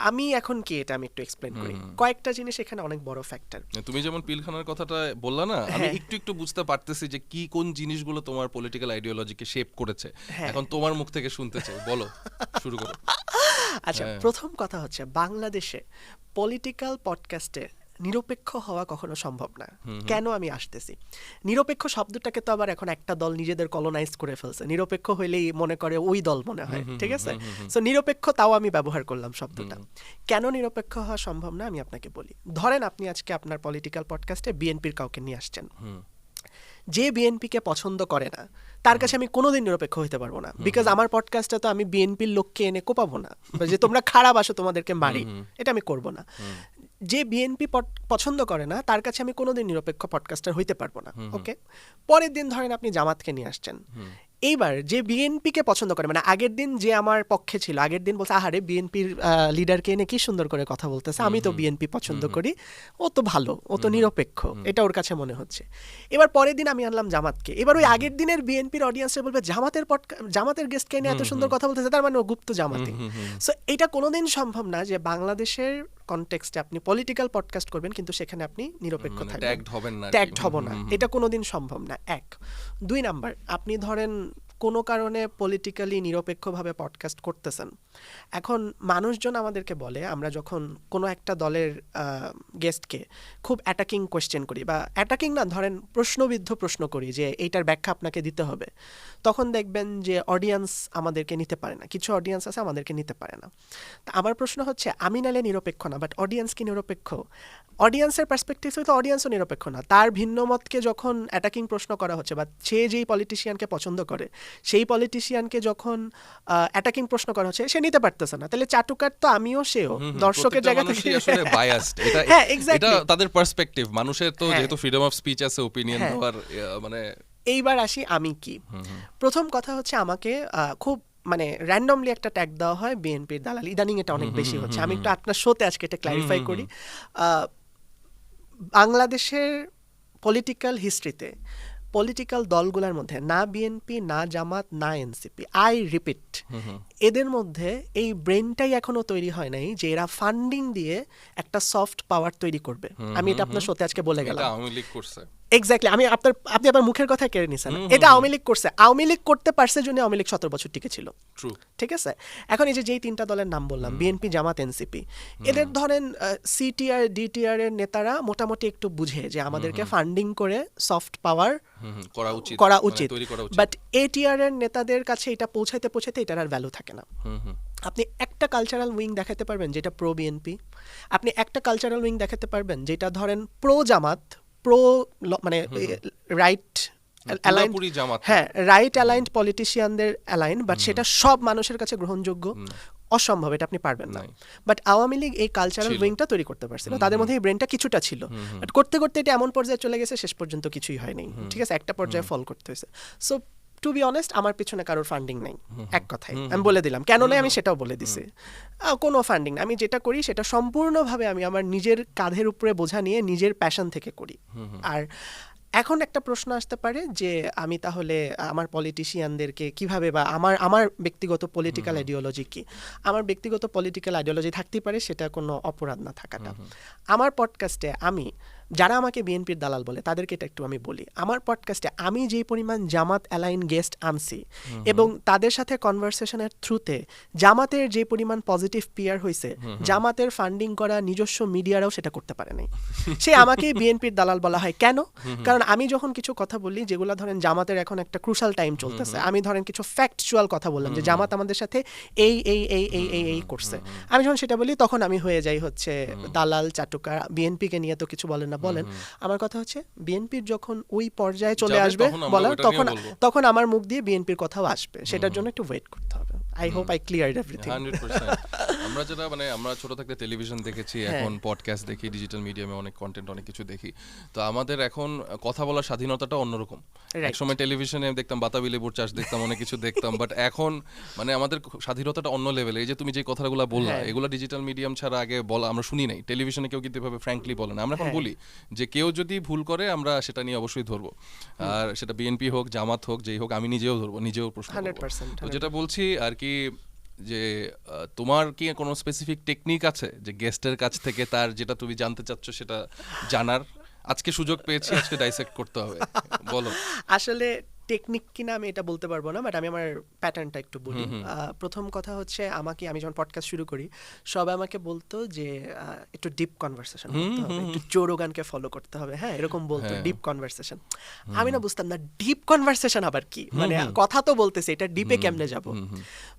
আমি এখন কি, এটা আমি একটু এক্সপ্লেন করি। কয়েকটা জিনিস এখানে অনেক বড় ফ্যাক্টর। তুমি যেমন পিলখানার কথাটা বললা না, আমি একটু একটু বুঝতে পারতেছি যে কি কোন জিনিসগুলো তোমার পলিটিক্যাল আইডিওলজিকে শেপ করেছে। এখন তোমার মুখ থেকে শুনতে চাই, বলো, শুরু করো। আচ্ছা, প্রথম কথা হচ্ছে বাংলাদেশে পলিটিক্যাল পডকাস্টে নিরপেক্ষ হওয়া কখনো সম্ভব না। কেন আমি আসতেছি, নিরপেক্ষ শব্দটাকে তো আবার এখন একটা দল নিজেদের কলোনাইজ করে ফেলছে, নিরপেক্ষ হইলেই মনে করে ওই দল মনে হয়, ঠিক আছে? সো নিরপেক্ষ তাও আমি ব্যবহার করলাম শব্দটা। কেন নিরপেক্ষ হওয়া সম্ভব না আমি আপনাকে বলি। ধরেন আপনি আজকে আপনার পলিটিক্যাল পডকাস্টে বিএনপির কাউকে নিয়ে আসছেন, যে বিএনপিকে পছন্দ করে না তার কাছে আমি কোনোদিন নিরপেক্ষ হইতে পারবো না, বিকজ আমার পডকাস্টে তো আমি বিএনপির লোককে এনে কোপাবো না, যে তোমরা খারাপ আসো তোমাদেরকে মারি, এটা আমি করবো না। যে বিএনপি পছন্দ করে না তার কাছে আমি কোনোদিন নিরপেক্ষ পডকাস্টার হইতে পারবো না, ওকে? পরের দিন ধরেন আপনি জামাতকে নিয়ে আসছেন, এইবার যে বিএনপিকে পছন্দ করে, মানে আগের দিন যে আমার পক্ষে ছিল, আগের দিন বলছে আহারে বিএনপির লিডারকে এনে কি সুন্দর করে কথা বলতেছে, আমি তো বিএনপি পছন্দ করি, ও তো ভালো, ও তো নিরপেক্ষ, এটা ওর কাছে মনে হচ্ছে। এবার পরের দিন আমি আনলাম জামাতকে, এবার ওই আগের দিনের বিএনপির অডিয়েন্সে বলবে জামাতের গেস্টকে এনে এত সুন্দর কথা বলতেছে, তার মানে ও গুপ্ত জামাতি। সো এটা কোনোদিন সম্ভব না যে বাংলাদেশের কনটেক্সটে আপনি পলিটিক্যাল পডকাস্ট করবেন কিন্তু সেখানে আপনি নিরপেক্ষ থাকবেন, ট্যাগড হব না, এটা কোনোদিন সম্ভব না। এক, দুই নাম্বার, আপনি ধরেন কোনো কারণে পলিটিক্যালি নিরপেক্ষভাবে পডকাস্ট করতেছেন, এখন মানুষজন আমাদেরকে বলে, আমরা যখন কোনো একটা দলের গেস্টকে খুব অ্যাটাকিং কোয়েশ্চেন করি, বা অ্যাটাকিং না, ধরেন প্রশ্নবিদ্ধ প্রশ্ন করি যে এইটার ব্যাখ্যা আপনাকে দিতে হবে, তখন দেখবেন যে অডিয়েন্স আমাদেরকে নিতে পারে না, কিছু অডিয়েন্স আছে আমাদেরকে নিতে পারে না। তা আমার প্রশ্ন হচ্ছে, আমি নালে নিরপেক্ষ না, বাট অডিয়েন্স কি নিরপেক্ষ? অডিয়েন্সের পার্সপেক্টিভ থেকে তো অডিয়েন্সও নিরপেক্ষ না। তার ভিন্ন মতকে যখন অ্যাটাকিং প্রশ্ন করা হচ্ছে, বা সে যেই পলিটিশিয়ানকে পছন্দ করে সেই পলিটিশিয়ানকে যখন অ্যাটাকিং প্রশ্ন করা হচ্ছে, সে নিতে পারতেছে না, তাহলে চাটুকার তো আমিও সেও দর্শকের জায়গা থেকে আসলে বায়াসড। হ্যাঁ, এক্স্যাক্টলি, এটা তাদের পার্সপেক্টিভ, মানুষের তো যেহেতু ফ্রিডম অফ স্পিচ আছে, ওপিনিয়ন দেওয়ার, মানে। এইবার আসি আমি কি, প্রথম কথা হচ্ছে আমাকে খুব মানে র্যান্ডমলি একটা ট্যাগ দেওয়া হয় বিএনপির দালাল, ইদানিং এটা অনেক বেশি হচ্ছে। আমি একটু আপনার শোতে আজকে এটা ক্লারিফাই করি। বাংলাদেশের পলিটিক্যাল হিস্ট্রিতে পলিটিক্যাল দলগুলোর মধ্যে না বিএনপি, না জামাত, না এনসিপি, আই রিপিট, এদের মধ্যে এই ব্রেনটাই এখনো তৈরি হয় নাই যে এরা ফান্ডিং দিয়ে একটা সফট পাওয়ার তৈরি করবে। আমি এটা আপনার সাথে আজকে বলে গেলাম, এক্স্যাক্টলি, আপনি আবার মুখের কথা কেড়ে নিছেন, এটা আওয়ামী লীগ করছে। আওয়ামী লীগ করতে পারছে জন্য আওয়ামী লীগ 17 বছর টিকে ছিল, ঠিক আছে? এখন এই যেই তিনটা দলের নাম বললাম, বিএনপি, জামাত, এনসিপি, এদের ধরেন সিটিআর ডিটিআর এর নেতারা মোটামুটি একটু বুঝে যে আমাদেরকে ফান্ডিং করে সফট পাওয়ার করা উচিত, বাট এটিআর এর নেতাদের কাছে এটা পৌঁছাইতে এটার আর ভ্যালু থাকে না। আপনি একটা কালচারাল উইং দেখাতে পারবেন যেটা প্রো বিএনপি, আপনি একটা কালচারাল উইং দেখাতে পারবেন যেটা ধরেন প্রো জামাত, প্রো মানে রাইট অ্যালাইন্ড, হ্যাঁ, রাইট অ্যালাইন্ড পলিটিশিয়ানদের অ্যালাইন, বাট সেটা সব মানুষের কাছে গ্রহণযোগ্য, অসম্ভব, এটা আপনি পারবেন না। বাট আওয়ামী লীগ এই কালচারাল উইংটা তৈরি করতে পারছিল, তাদের মধ্যে এই ব্রেনটা কিছুটা ছিল, বাট করতে করতে এটা এমন পর্যায়ে চলে গেছে শেষ পর্যন্ত কিছুই হয়নি, ঠিক আছে? একটা পর্যায়ে ফল করতে হয়েছে। সো টু বি অনেস্ট, আমার পিছনে কারোর ফান্ডিং নাই, এক কথায় আমি বলে দিলাম। কেন নাই আমি সেটাও বলে দিছি, কোনো ফান্ডিং না। আমি যেটা করি সেটা সম্পূর্ণভাবে আমি আমার নিজের কাঁধের উপরে বোঝা নিয়ে নিজের প্যাশন থেকে করি। আর এখন একটা প্রশ্ন আসতে পারে যে আমি তাহলে আমার পলিটিশিয়ানদেরকে কিভাবে, বা আমার ব্যক্তিগত পলিটিক্যাল আইডিওলজি কি? আমার ব্যক্তিগত পলিটিক্যাল আইডিওলজি থাকতেই পারে, সেটা কোনো অপরাধ না থাকাটা। আমার পডকাস্টে আমি যারা আমাকে বিএনপির দালাল বলে তাদেরকে এটা একটু আমি বলি, আমার পডকাস্টে আমি যে পরিমাণ জামাত অ্যালাইন গেস্ট আনছি এবং তাদের সাথে কনভারসেশনের থ্রুতে জামাতের যে পরিমাণ পজিটিভ পিয়ার হয়েছে, জামাতের ফান্ডিং করা নিজস্ব মিডিয়ারাও সেটা করতে পারে নাই। সে আমাকেই বিএনপির দালাল বলা হয় কেন? কারণ আমি যখন কিছু কথা বলি যেগুলো ধরেন জামাতের এখন একটা ক্রুশাল টাইম চলতেছে, আমি ধরেন কিছু ফ্যাক্টচুয়াল কথা বললাম যে জামাত আমাদের সাথে এই এই এই এই এই এই করছে, আমি যখন সেটা বলি তখন আমি হয়ে যাই হচ্ছে দালাল চাটুকার। বিএনপিকে নিয়ে তো কিছু বলেন না, বলেন। আমার কথা হচ্ছে বিএনপির যখন ওই পর্যায়ে চলে আসবে বলার, তখন আমার মুখ দিয়ে বিএনপির কথাও আসবে, সেটার জন্য একটু ওয়েট করতে হবে। I hope I cleared everything. 100%। আমরা যেটা মানে আমরা ছোট থাকতে টেলিভিশন দেখেছি, এখন পডকাস্ট দেখি, ডিজিটাল মিডিয়ামে অনেক কন্টেন্ট অনেক কিছু দেখি, তো আমাদের এখন কথা বলার স্বাধীনতাটা অন্যরকম। একসময় টেলিভিশনে দেখতাম বাতাবি লেবুর চাষ দেখতাম, অনেক কিছু দেখতাম, বাট এখন মানে আমাদের স্বাধীনতাটা অন্য লেভেলে। এই যে তুমি যে কথাগুলো বললা, এগুলো ডিজিটাল মিডিয়াম ছাড়া আগে বলা আমরা শুনি নাই। টেলিভিশনে কেউ কিন্তু এভাবে ফ্র্যাঙ্কলি বলে না। আমরা এখন বলি যে কেউ যদি ভুল করে আমরা সেটা নিয়ে অবশ্যই ধরবো, আর সেটা বিএনপি হোক, জামাত হোক, যেই হোক, আমি নিজেও ধরবো, নিজেও প্রশ্ন করবো। তো যেটা বলছি আর কি, যে তোমার কি কোনো স্পেসিফিক টেকনিক আছে যে গেস্টের কাছ থেকে তার যেটা তুমি জানতে চাচ্ছ সেটা জানার? আজকে সুযোগ পেয়েছি, আজকে ডাইসেক্ট করতে হবে, বলো। আসলে টেকনিক কিনা আমি এটা বলতে পারবো না, বাট আমি আমার প্যাটার্নটা একটু বলি। প্রথম কথা হচ্ছে আমি যখন পডকাস্ট শুরু করি সবাই আমাকে বলতো যে একটু ডিপ কনভারসেশন করতে হবে, একটু জো রোগানকে ফলো করতে হবে, হ্যাঁ এরকম বলতো, ডিপ কনভারসেশন। আমি না বুঝতাম না ডিপ কনভারসেশন আবার কি, মানে কথা তো বলতেছে, এটা ডিপে কেমনে যাব?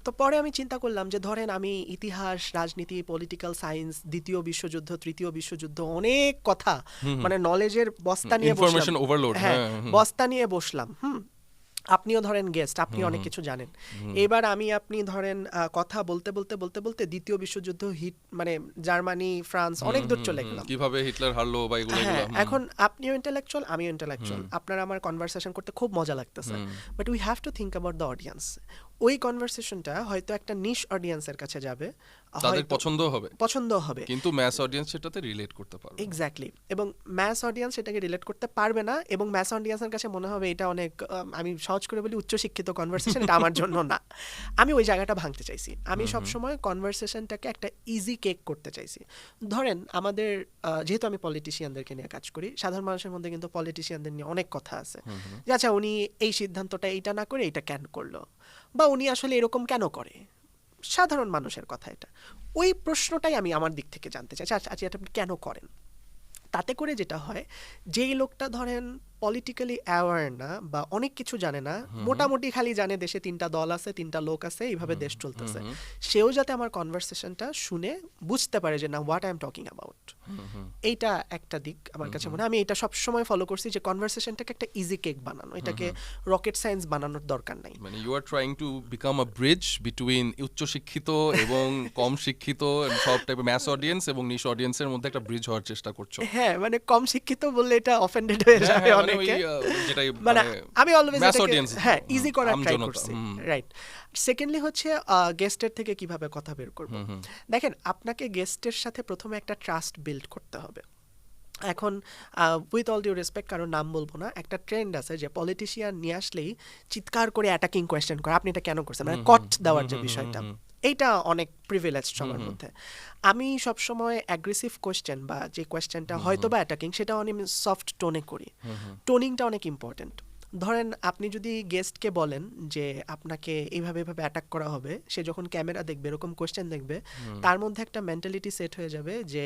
তো পরে আমি চিন্তা করলাম যে ধরেন আমি ইতিহাস, রাজনীতি, পলিটিক্যাল সায়েন্স, দ্বিতীয় বিশ্বযুদ্ধ, তৃতীয় বিশ্বযুদ্ধ, অনেক কথা মানে নলেজের বস্তা নিয়ে বসলাম, হ্যাঁ বস্তা নিয়ে বসলাম। আপনিও ধরেন গেস্ট, আপনি অনেক কিছু জানেন। এবার আপনি ধরেন কথা বলতে বলতে বলতে বলতে দ্বিতীয় বিশ্বযুদ্ধ হিট মানে জার্মানি, ফ্রান্স, অনেক দূর চলে গেলাম, কিভাবে হিটলার হারলো বা এগুলো। এখন আপনিও ইন্টেলেকচুয়াল, আমিও ইন্টেলেকচুয়াল, আপনার আমার কনভারসেশন করতে খুব মজা লাগতেছে, but we have to think about the audience. ওই কনভারসেশনটা হয়তো একটা নিশ অডিয়েন্সের কাছে যাবে, তাদের পছন্দ হবে, কিন্তু ম্যাস অডিয়েন্স সেটাতে রিলেট করতে পারবে। এক্স্যাক্টলি, এবং ম্যাস অডিয়েন্স সেটাকে রিলেট করতে পারবে না, এবং ম্যাস অডিয়েন্সের কাছে মনে হবে এটা অনেক, আমি সহজ করে বলি, উচ্চশিক্ষিত কনভারসেশন, এটা আমার জন্য না। আমি ওই জায়গাটা ভাঙতে চাইছি। আমি সবসময় কনভারসেশনটাকে একটা ইজি কেক করতে চাইছি। ধরেন আমাদের যেহেতু আমি পলিটিশিয়ানদেরকে নিয়ে কাজ করি, সাধারণ মানুষের মধ্যে কিন্তু পলিটিশিয়ানদের নিয়ে অনেক কথা আছে, যে আচ্ছা উনি এই সিদ্ধান্তটা এইটা না করে এইটা কেন করলো, বা উনি আসলে এরকম কেন করে, সাধারণ মানুষের কথা এটা। ওই প্রশ্নটাই আমি আমার দিক থেকে জানতে চাই, আচ্ছা এটা আপনি কেন করেন? তাতে করে যেটা হয়, যেই লোকটা ধরেন পলিটিক্যালি অ্যাওয়ার না বা অনেক কিছু জানে না, মোটামুটি খালি জানে দেশে 3টা দল আছে, 3টা লোক আছে, এইভাবে দেশ চলতেছে, সেও যাতে আমার কনভারসেশনটা শুনে বুঝতে পারে যে না, what I am talking about. এইটা একটা দিক আমার কাছে মনে হয়। আমি এটা সবসময় ফলো করছি যে কনভারসেশনটাকে একটা ইজি কেক বানানো, এটাকে রকেট সায়েন্স বানানোর দরকার নাই। মানে you are trying to become a bridge between উচ্চ শিক্ষিত এবং কম শিক্ষিত, সব টাইপের ম্যাস অডিয়েন্স এবং নিশ অডিয়েন্সের মধ্যে একটা ব্রিজ হওয়ার চেষ্টা করছো। হ্যাঁ, মানে কম শিক্ষিত বললে এটা অফেন্ডেড হয়ে যাবে অনেকে, মানে আমি অলওয়েজ হ্যাঁ ইজি করার ট্রাই করছি, রাইট। সেকেন্ডলি হচ্ছে গেস্টের থেকে কিভাবে কথা বের করব। দেখেন, আপনাকে গেস্টের সাথে প্রথমে একটা ট্রাস্ট বিল্ড করতে হবে। এখন উইথ অল ডিউ রেসপেক্ট, কারণ নাম বলবো না, একটা ট্রেন্ড আছে যে পলিটিশিয়ান নিয়ে আসলেই চিৎকার করে অ্যাটাকিং কোয়েশ্চেন করে, আপনি এটা কেন করছেন, মানে কট দেওয়ার যে বিষয়টা, এইটা অনেক প্রিভিলেজ সবার মধ্যে। আমি সবসময় অ্যাগ্রেসিভ কোয়েশ্চেন বা যে কোয়েশ্চেনটা হয়তো বা অ্যাটাকিং, সেটা অনেক সফট টোনে করি। টোনিংটা অনেক ইম্পর্টেন্ট। ধরেন আপনি যদি গেস্টকে বলেন যে আপনাকে এইভাবে এভাবে অ্যাটাক করা হবে, সে যখন ক্যামেরা দেখবে, এরকম কোয়েশ্চেন দেখবে, তার মধ্যে একটা মেন্টালিটি সেট হয়ে যাবে যে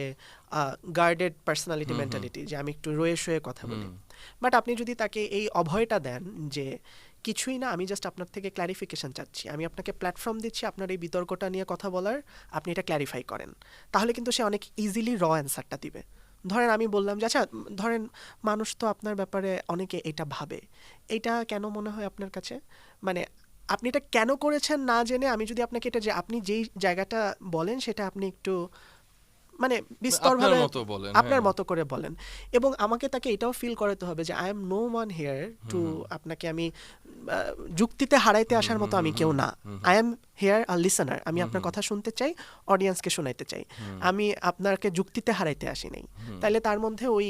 গার্ডেড পার্সোনালিটি মেন্টালিটি, যে আমি একটু রয়ে শুয়ে কথা বলি। বাট আপনি যদি তাকে এই অভয়টা দেন যে কিছুই না, আমি জাস্ট আপনার থেকে ক্ল্যারিফিকেশন চাচ্ছি, আমি আপনাকে প্ল্যাটফর্ম দিচ্ছি আপনার এই বিতর্কটা নিয়ে কথা বলার, আপনি এটা ক্ল্যারিফাই করেন, তাহলে কিন্তু সে অনেক ইজিলি র অ্যান্সারটা দিবে। ধরেন আমি বললাম যে আচ্ছা, ধরেন মানুষ তো আপনার ব্যাপারে অনেকে এটা ভাবে, এটা কেন মনে হয় আপনার কাছে, মানে আপনি এটা কেন করেছেন না জেনে আমি যদি আপনাকে এটা, যে আপনি যেই জায়গাটা বলেন সেটা আপনি একটু মানে বিস্তরভাবে আপনার মতো করে বলেন, এবং আমাকে তাকে এটাও ফিল করাতে হবে যে I am no one here to, আপনাকে আমি যুক্তিতে হারাইতে আসার মতো আমি কেউ না, I am here a listener, আমি আপনার কথা শুনতে চাই, অডিয়েন্সকে শোনাইতে চাই, আমি আপনাকে যুক্তিতে হারাইতে আসি নাই। তাইলে তার মধ্যে ওই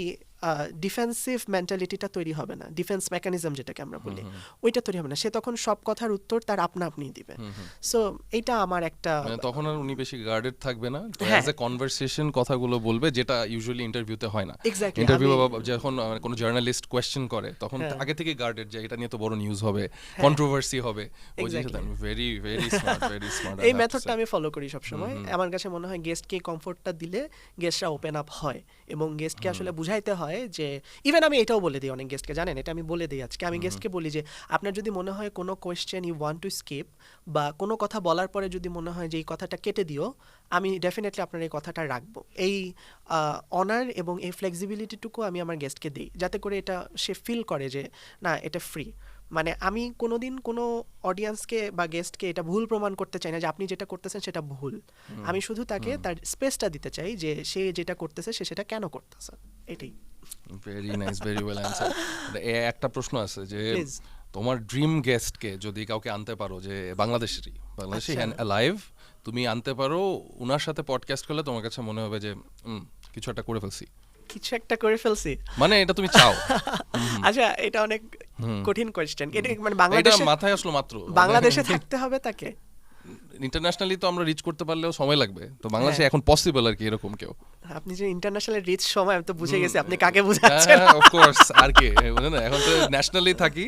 ডিফেন্সিভ মেন্টালিটিটা তৈরি হবে না, ডিফেন্স মেকানিজম যেটাকে আমরা বলি ওইটা তৈরি হবে না, সে তখন সব কথার উত্তর তার আপনিই দিবে। সো এটা আমার একটা তখন আর উনি বেশি গার্ডেড থাকবে না, হ্যাঁ। অ্যাজ এ কনভারসেশন কথাগুলো বলবে, যেটা ইউজুয়ালি ইন্টারভিউতে হয় না। Exactly, ইন্টারভিউ আমি- যখন কোনো জার্নালিস্ট কোয়েশ্চেন করে তখন হ্যাঁ। আগে থেকে গার্ডেড, যে এটা নিয়ে তো বড় নিউজ হবে, কন্ট্রোভার্সি হবে, ওই জিনিসটা Exactly. Very very smart, very smart. এই মেথডটা আমি ফলো করি সবসময়। আমার কাছে মনে হয় গেস্টকে কমফোর্টটা দিলে গেস্টরা ওপেন আপ হয়, এবং গেস্টকে আসলে বুঝাইতে হয় যে, ইভেন আমি এটাও বলে দিই অনেক গেস্টকে, জানেন এটা আমি বলে দিই আজকে, আমি গেস্টকে বলি যে আপনার যদি মনে হয় কোনো question you want to skip, বা কোনো কথা বলার পরে যদি মনে হয় যে এই কথাটা কেটে দিও, আমি ডেফিনেটলি আপনার এই কথাটা রাখবো। এই অনার এবং এই ফ্লেক্সিবিলিটিটুকু আমি আমার গেস্টকে দিই, যাতে করে এটা সে ফিল করে যে না এটা ফ্রি। মানে আমি কোনোদিন কোনো অডিয়েন্সকে বা গেস্টকে এটা ভুল প্রমাণ করতে চাই না যে আপনি যেটা করতেছেন সেটা ভুল। আমি শুধু তাকে তার স্পেসটা দিতে চাই যে সে যেটা করতেছে সে সেটা কেন করতেছে, এটাই। Very nice, very well answer. একটা প্রশ্ন আছে যে Please. তোমার ড্রিম গেস্টকে যদি কাউকে আনতে পারো, যে বাংলাদেশি আচ্ছা। লাইভ তুমি আনতে পারো, উনার সাথে পডকাস্ট করলে তোমার কাছে মনে হবে যে কিছু একটা করে ফেলছি, কিছু একটা করে ফেলছি, মানে এটা তুমি চাও? আচ্ছা এটা অনেক কঠিন কোয়েশ্চেন। এটা মানে এটা বাংলাদেশে মাথায় আসলো মাত্র। বাংলাদেশে থাকতে হবে তাকে? ইন্টারন্যাশনালি তো আমরা রিচ করতে পারলেও সময় লাগবে, তো বাংলাদেশে হ্যাঁ। এখন পসিবল আর কি এরকম কেউ? আপনি যে ইন্টারন্যাশনাল রিচ সময়, আমি তো বুঝে গেছি আপনি কাকে বুঝাচ্ছেন। অফ কোর্স, আর কি বুঝলেন না, এখন তো ন্যাশনালি থাকি,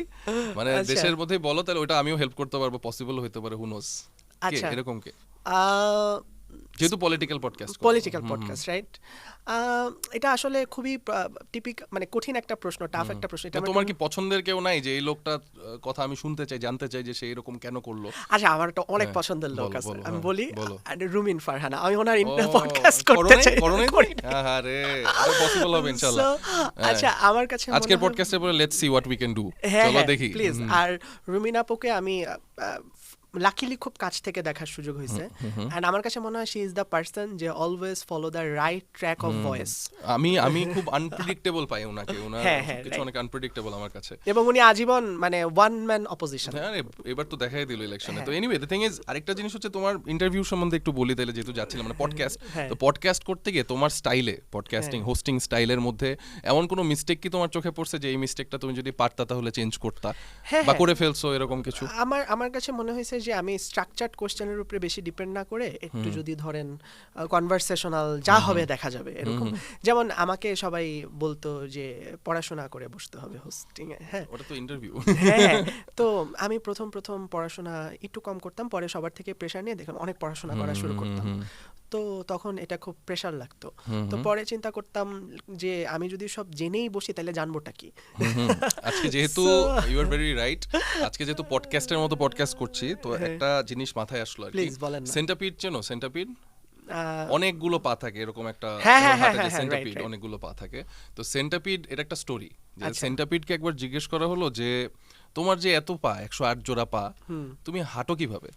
মানে আচ্ছা। দেশের মধ্যেই বলো, তাহলে ওটা আমিও হেল্প করতে পারবো, পসিবল হইতে পারে, হু নোস। আচ্ছা। এরকম কে, আহ, যেহেতু political podcast? Political podcast, right? এটা আসলে খুবই মানে কঠিন একটা প্রশ্ন, টাফ একটা প্রশ্ন। এটা তোমার কি পছন্দের কেউ নাই যে এই লোকটা কথা আমি শুনতে চাই, জানতে চাই যে সে এরকম কেন করলো? আচ্ছা, আমার একটা অনেক হ্যাঁ, পছন্দের লোক বলো, আছে, বলো, আমি হ্যাঁ, বলি বলো। রুমিন ফারহানা। আমি ওনার ও, পডকাস্ট করতে চাই। করি নাই। আরে এটা পসিবল হবে ইনশাআল্লাহ। So, আচ্ছা, আমার কাছে মনে আজকের হয়- পডকাস্টে পরে let's see what we can do. হ্যাঁ চলো হ্যাঁ, দেখি। প্লিজ। আর রুমিন আপুকে আমি লাকিলি খুব কাছ থেকে দেখার সুযোগ হয়েছে, এন্ড আমার কাছে মনে হয় শি ইজ দ্য পারসন যে always follow the right track of voice. আমি খুব আনপ্রেডিক্টেবল পাই ওনাকে, ওনার হ্যাঁ, হ্যাঁ, কিছু right. অনেক আনপ্রেডিক্টেবল আমার কাছে। এবং উনি আজীবন মানে ওয়ান ম্যান অপোজিশন। হ্যাঁ, এবার তো দেখাই দিল ইলেকশনে। তো এনিওয়ে, দ্য থিং ইজ, আরেকটা জিনিস হচ্ছে তোমার ইন্টারভিউ সম্বন্ধে একটু বলি তাহলে, যেহেতু যাচ্ছিলাম মানে পডকাস্ট। হ্যাঁ। তো পডকাস্ট করতে গিয়ে তোমার স্টাইলে, পডকাস্টিং হোস্টিং স্টাইলের মধ্যে এমন কোনো মিস্টেক কি তোমার চোখে পড়ছে যে এই মিস্টেকটা তুমি যদি পারতা তাহলে চেঞ্জ করতা, হ্যাঁ, বা হ্যাঁ। করে ফেলছো এরকম কিছু? আমার কাছে মনে হয়েছে যে আমি স্ট্রাকচার্ড কোশ্চেনের উপরে বেশি ডিপেন্ড না করে একটু যদি ধরেন কনভারসেশনাল যা হবে দেখা যাবে এরকম। যেমন আমাকে সবাই বলতো যে পড়াশোনা করে বসতে হবে হোস্টিং এ, হ্যাঁ ওটা তো ইন্টারভিউ। হ্যাঁ। তো আমি প্রথম পড়াশোনা একটু কম করতাম, পরে সবার থেকে প্রেশার নিয়ে দেখলাম অনেক পড়াশোনা করা শুরু করতাম। তো তখন এটা খুব প্রেশার লাগতো। তো পরে চিন্তা করতাম যে আমি যদি সব জেনেই বসি তাহলে জানবোটা কি। আজকে যেহেতু So- you are very right, আজকে যেহেতু পডকাস্টের মতো পডকাস্ট করছি, তো একটা জিনিস মাথায় আসলো আর কি। Please, বলেন না। সেন্টাপিড চেনো? সেন্টাপিড আহ, অনেকগুলো পা থাকে, এরকম একটা হ্যাঁ, হ্যাঁ, হাতে যে হ্যাঁ, সেন্টাপিড, right. অনেকগুলো পা থাকে। তো সেন্টাপিড এটা একটা স্টোরি, যে আচ্ছা। সেন্টাপিডকে একবার জিজ্ঞেস করা হলো যে তোমার যে এত পা, 108 জোড়া পা, তুমি হাঁটো কিভাবে?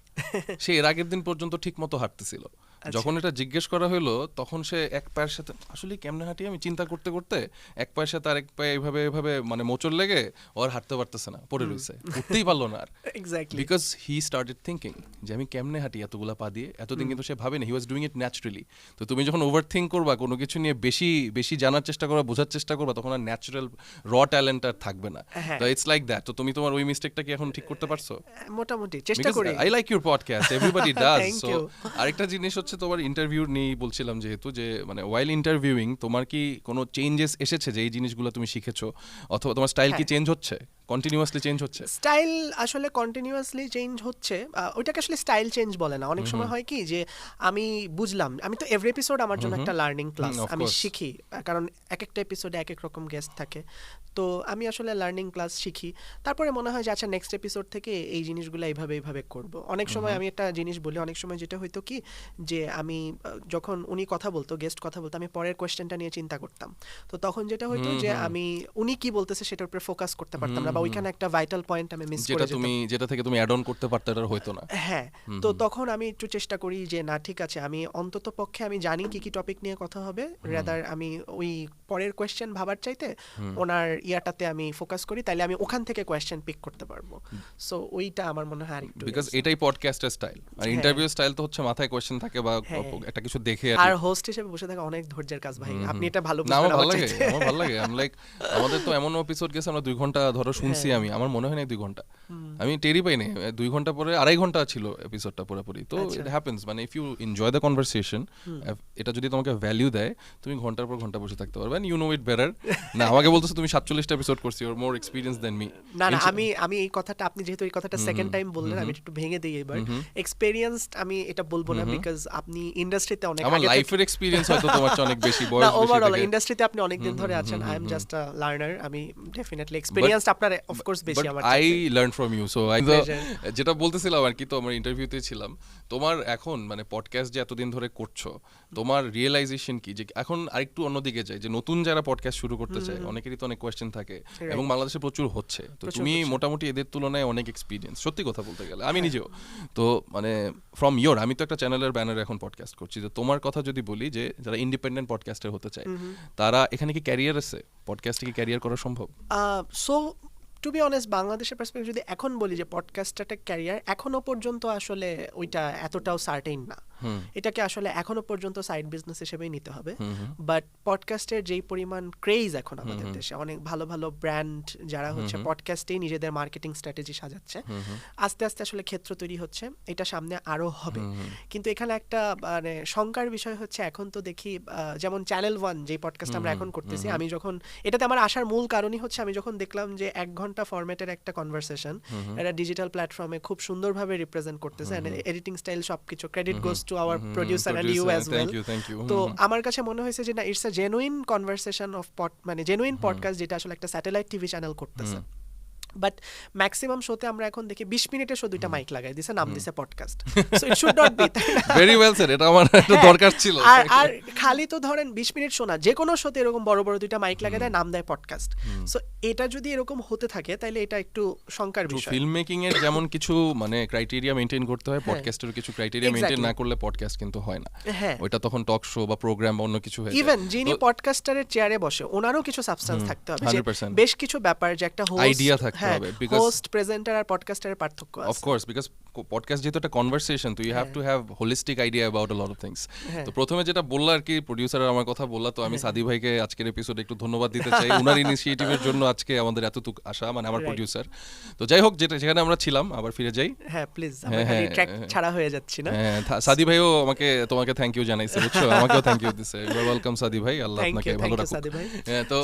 সে এর আগের দিন পর্যন্ত ঠিক মতো হাঁটতেছিল। যখন এটা জিজ্ঞেস করা হলো তখন সে এক পায়ের সাথে, আসলে কেমনে হাঁটি আমি চিন্তা করতে করতে, এক পায়ের সাথে আরেক পায়ে এইভাবে এইভাবে মানে মোচড় লেগে ওর হাঁটতে পারতেছে না, পড়ে রয়েছে, উঠতেই পারলো না আর। Exactly. Because he started thinking যে আমি কেমনে হাঁটি এতগুলা পা দিয়ে। এতদিন কিন্তু সে ভাবেনি, হি ওয়াজ ডুইং ইট ন্যাচারালি। তো তুমি যখন ওভার থিঙ্ক করবা, কোনো কিছু নিয়ে বেশি বেশি জানার চেষ্টা করবা, বোঝার চেষ্টা করবা, তখন আর ন্যাচারাল র ট্যালেন্ট আর থাকবে না। হ্যাঁ। তো ইটস লাইক দ্যাট। তো তুমি তোমার ওই মিস্টেকটা কি এখন ঠিক করতে পারছো? মোটামুটি চেষ্টা করি। I like your podcast, everybody does. Thank so you. আরেকটা জিনিস হচ্ছে তোমার ইন্টারভিউ নিয়ে বলছিলাম, যেহেতু যে মানে ওয়াইল ইন্টারভিউইং তোমার কি কোনো চেঞ্জেস এসেছে যে এই জিনিসগুলো তুমি শিখেছো, অথবা তোমার স্টাইল কি হ্যাঁ। চেঞ্জ হচ্ছে, কন্টিনিউয়াসলি চেঞ্জ হচ্ছে? স্টাইল আসলে কন্টিনিউয়াসলি চেঞ্জ হচ্ছে। ওইটাকে আসলে স্টাইল চেঞ্জ বলে না। অনেক সময় হয় কি যে আমি বুঝলাম, আমি তো এভরি এপিসোড আমার জন্য একটা লার্নিং ক্লাস, of আমি course. শিখি, কারণ এক একটা এপিসোডে এক এক রকম গেস্ট থাকে। তো আমি আসলে লার্নিং ক্লাস শিখি, তারপরে মনে হয় যে আচ্ছা নেক্সট এপিসোড থেকে এই জিনিসগুলো এইভাবে এইভাবে করব। অনেক সময় আমি একটা জিনিস বলি, অনেক সময় যেটা হইতো কি যে আমি যখন উনি কথা বলতো, গেস্ট কথা বলতো, আমি পরের কোয়েশ্চেনটা নিয়ে চিন্তা করতাম। তো তখন যেটা হইতো যে আমি উনি কি বলতেছে সেটার উপরে ফোকাস করতে পারতাম না, বা ওইখানে একটা ভাইটাল পয়েন্ট আমি মিস করে যেতাম, যেটা থেকে তুমি অ্যাড অন করতে পারতে, এটা হয়তো না। হ্যাঁ, তো তখন আমি একটু চেষ্টা করি যে না ঠিক আছে, আমি অন্তত পক্ষে আমি জানি কি কি টপিক নিয়ে কথা হবে, রাদার আমি ওই পরের কোয়েশ্চেন ভাবার চাইতে ওনার ইয়াটাতে আমি ফোকাস করি, তাইলে আমি ওখান থেকে কোয়েশ্চেন পিক করতে পারবো। সো ওইটা আমার মনে হয় আরেকটু, বিকজ এটাই পডকাস্টের স্টাইল, আর ইন্টারভিউ স্টাইল তো হচ্ছে মাথায় কোয়েশ্চেন থাকে বা একটা কিছু দেখে, আর হোস্ট হিসেবে বসে থাকা অনেক ধৈর্যের কাজ ভাই, আপনি এটা ভালো বুঝবেন। আমার ভালো লাগে, আমার ভালো লাগে। আমি লাইক আমাদের তো এমন এপিসোড গেছে আমরা 2 ঘন্টা ধরো শুনছি, আমি আমার মনে হয় না 2 ঘন্টা, আমি টেরি পাই নাই, 2 ঘন্টা পরে 2.5 ঘন্টা ছিল এপিসোডটা পুরোপুরি। তো ইট হ্যাপেন্স, মানে if you enjoy the conversation, এটা যদি তোমাকে ভ্যালু দেয়, তুমি ঘন্টার পর ঘন্টা বসে থাকতে পারবে, ইউ নো ইট বেটার। না আমাকে বলতেছো তুমি 47টা এপিসোড করছো, you are more experience than me. না না, আমি এই কথাটা, আপনি যেহেতু এই কথাটা সেকেন্ড টাইম বললেন, আমি একটু ভেঙে দিই এবার। এক্সপেরিয়েন্সড আমি এটা বলবো না, বিকজ আপনি ইন্ডাস্ট্রিতে অনেক, আমার লাইফের এক্সপেরিয়েন্স হয়তো তোমার চেয়ে অনেক বেশি, বয়স বেশি, ওভারঅল ইন্ডাস্ট্রিতে আপনি অনেক দিন ধরে আছেন। I am just a learner, আমি ডেফিনেটলি এক্সপেরিয়েন্সড আপনার অফ কোর্স বেশি আমার। I learn from you, so I যেটা বলতেছিলাম আর কি, তো আমার ইন্টারভিউতে ছিলাম, তোমার এখন মানে পডকাস্ট যে এতদিন ধরে করছো, তোমার রিয়েলাইজেশন কি যে এখন আরেকটু অন্যদিকে যায়, যে নতুন যারা পডকাস্ট শুরু করতে চায় অনেকেরই তো অনেক কোয়েশ্চেন থাকে, এবং বাংলাদেশে প্রচুর হচ্ছে, তো তুমি মোটামুটি এদের তুলনায় অনেক এক্সপিরিয়েন্স, সত্যি কথা বলতে গেলে আমি নিজেও তো, মানে ফ্রম ইয়োর, আমি তো একটা চ্যানেলের ব্যানারে এখন পডকাস্ট করছি, তো তোমার কথা যদি বলি যে যারা ইন্ডিপেন্ডেন্ট পডকাস্টার হতে চায়, তারা এখানে কি ক্যারিয়ার আছে, পডকাস্টে কি ক্যারিয়ার করা সম্ভব? সো টু বি অনেস্ট, বাংলাদেশের পার্সপেক্টিভ যদি এখন বলি যে পডকাস্টটা ক্যারিয়ার, এখনো পর্যন্ত আসলে ওইটা এতটাও সার্টেইন না, এটাকে আসলে এখনো পর্যন্ত সাইড বিজনেস হিসেবেই নিতে হবে। বাট পডকাস্টের যেই পরিমাণ ক্রেজ এখন আমাদের দেশে, অনেক ভালো ভালো ব্র্যান্ড যারা হচ্ছে পডকাস্টেই নিজেদের মার্কেটিং স্ট্র্যাটেজি সাজাচ্ছে, আস্তে আস্তে আসলে ক্ষেত্র তৈরি হচ্ছে, এটা সামনে আরো হবে। কিন্তু এখানে একটা মানে শঙ্কার বিষয় হচ্ছে, এখন তো দেখি যেমন চ্যানেল 1 যে পডকাস্ট আমরা এখন করতেছি, আমি যখন এটাতে আমার আসার মূল কারণই হচ্ছে আমি যখন দেখলাম যে 1 ঘন্টা ফরম্যাটের একটা কনভারসেশন এটা ডিজিটাল প্ল্যাটফর্মে খুব সুন্দরভাবে রিপ্রেজেন্ট করতেছে, এডিটিং স্টাইল সবকিছু, credit goes to our producer and you as well. তো আমার কাছে মনে হয়েছে যে না, it's a genuine conversation of মানে জেনুইন পডকাস্ট, যেটা আসলে একটা স্যাটেলাইট টিভি চ্যানেল করতেছে। বাট ম্যাক্সিমাম শোতে আমরা এখন দেখি 20 মিনিটের শো 2টা মাইক লাগাই দিছে, নাম দিছে podcast. So it should not be. Very well sir, এটা আমার দরকার ছিল। আর খালি তো ধরেন 20 মিনিট শোনা, যে কোনো শোতে এরকম বড় বড় 2টা মাইক লাগায় দেয়, নাম দেয় পডকাস্ট। সো এটা যদি এরকম হতে থাকে তাহলে এটা একটু শঙ্কার বিষয়। ফিল্ম মেকিং এর যেমন কিছু মানে ক্রাইটেরিয়া মেইনটেইন করতে হয়, পডকাস্টের কিছু ক্রাইটেরিয়া মেইনটেইন না করলে পডকাস্ট কিন্তু হয় না। ওইটা তখন টক শো বা প্রোগ্রাম বা অন্য কিছু হয়ে যায়। ইভেন যিনি পডকাস্টারের চেয়ারে বসে, ওনারও কিছু সাবস্টেন্স থাকতে হবে, বেশ কিছু ব্যাপার, যে একটা হোস্ট, আইডিয়া থাকতে হবে, বিকজ প্রেজেন্টার আর পডকাস্টারের পার্থক্য আছে। অফ কোর্স, বিকজ পডকাস্ট যেহেতু একটা কনভারসেশন, তো you have to have holistic idea about a lot of things. তো প্রথমে যেটা বললা আর কি, প্রোডিউসার আমার কথা বললা, তো আমি সাদি ভাইকে আজকের এপিসোডে একটু ধন্যবাদ দিতে চাই, ওনার ইনিশিয়েটিভের জন্য আজকে আমাদের এতটুকু আসা, মানে আমার প্রোডিউসার। তো যাই হোক, যেখানে আমরা ছিলাম আবার ফিরে যাই। হ্যাঁ প্লিজ, আমরা খালি ট্র্যাক ছাড়া হয়ে যাচ্ছি না। সাদি ভাইও তোমাকে থ্যাংক ইউ জানাইছে, বুঝছো, আমাকেও থ্যাংক ইউ দিছে। ইউ আর ওয়েলকাম সাদি ভাই, আল্লাহ আপনাকে ভালো রাখুক। তো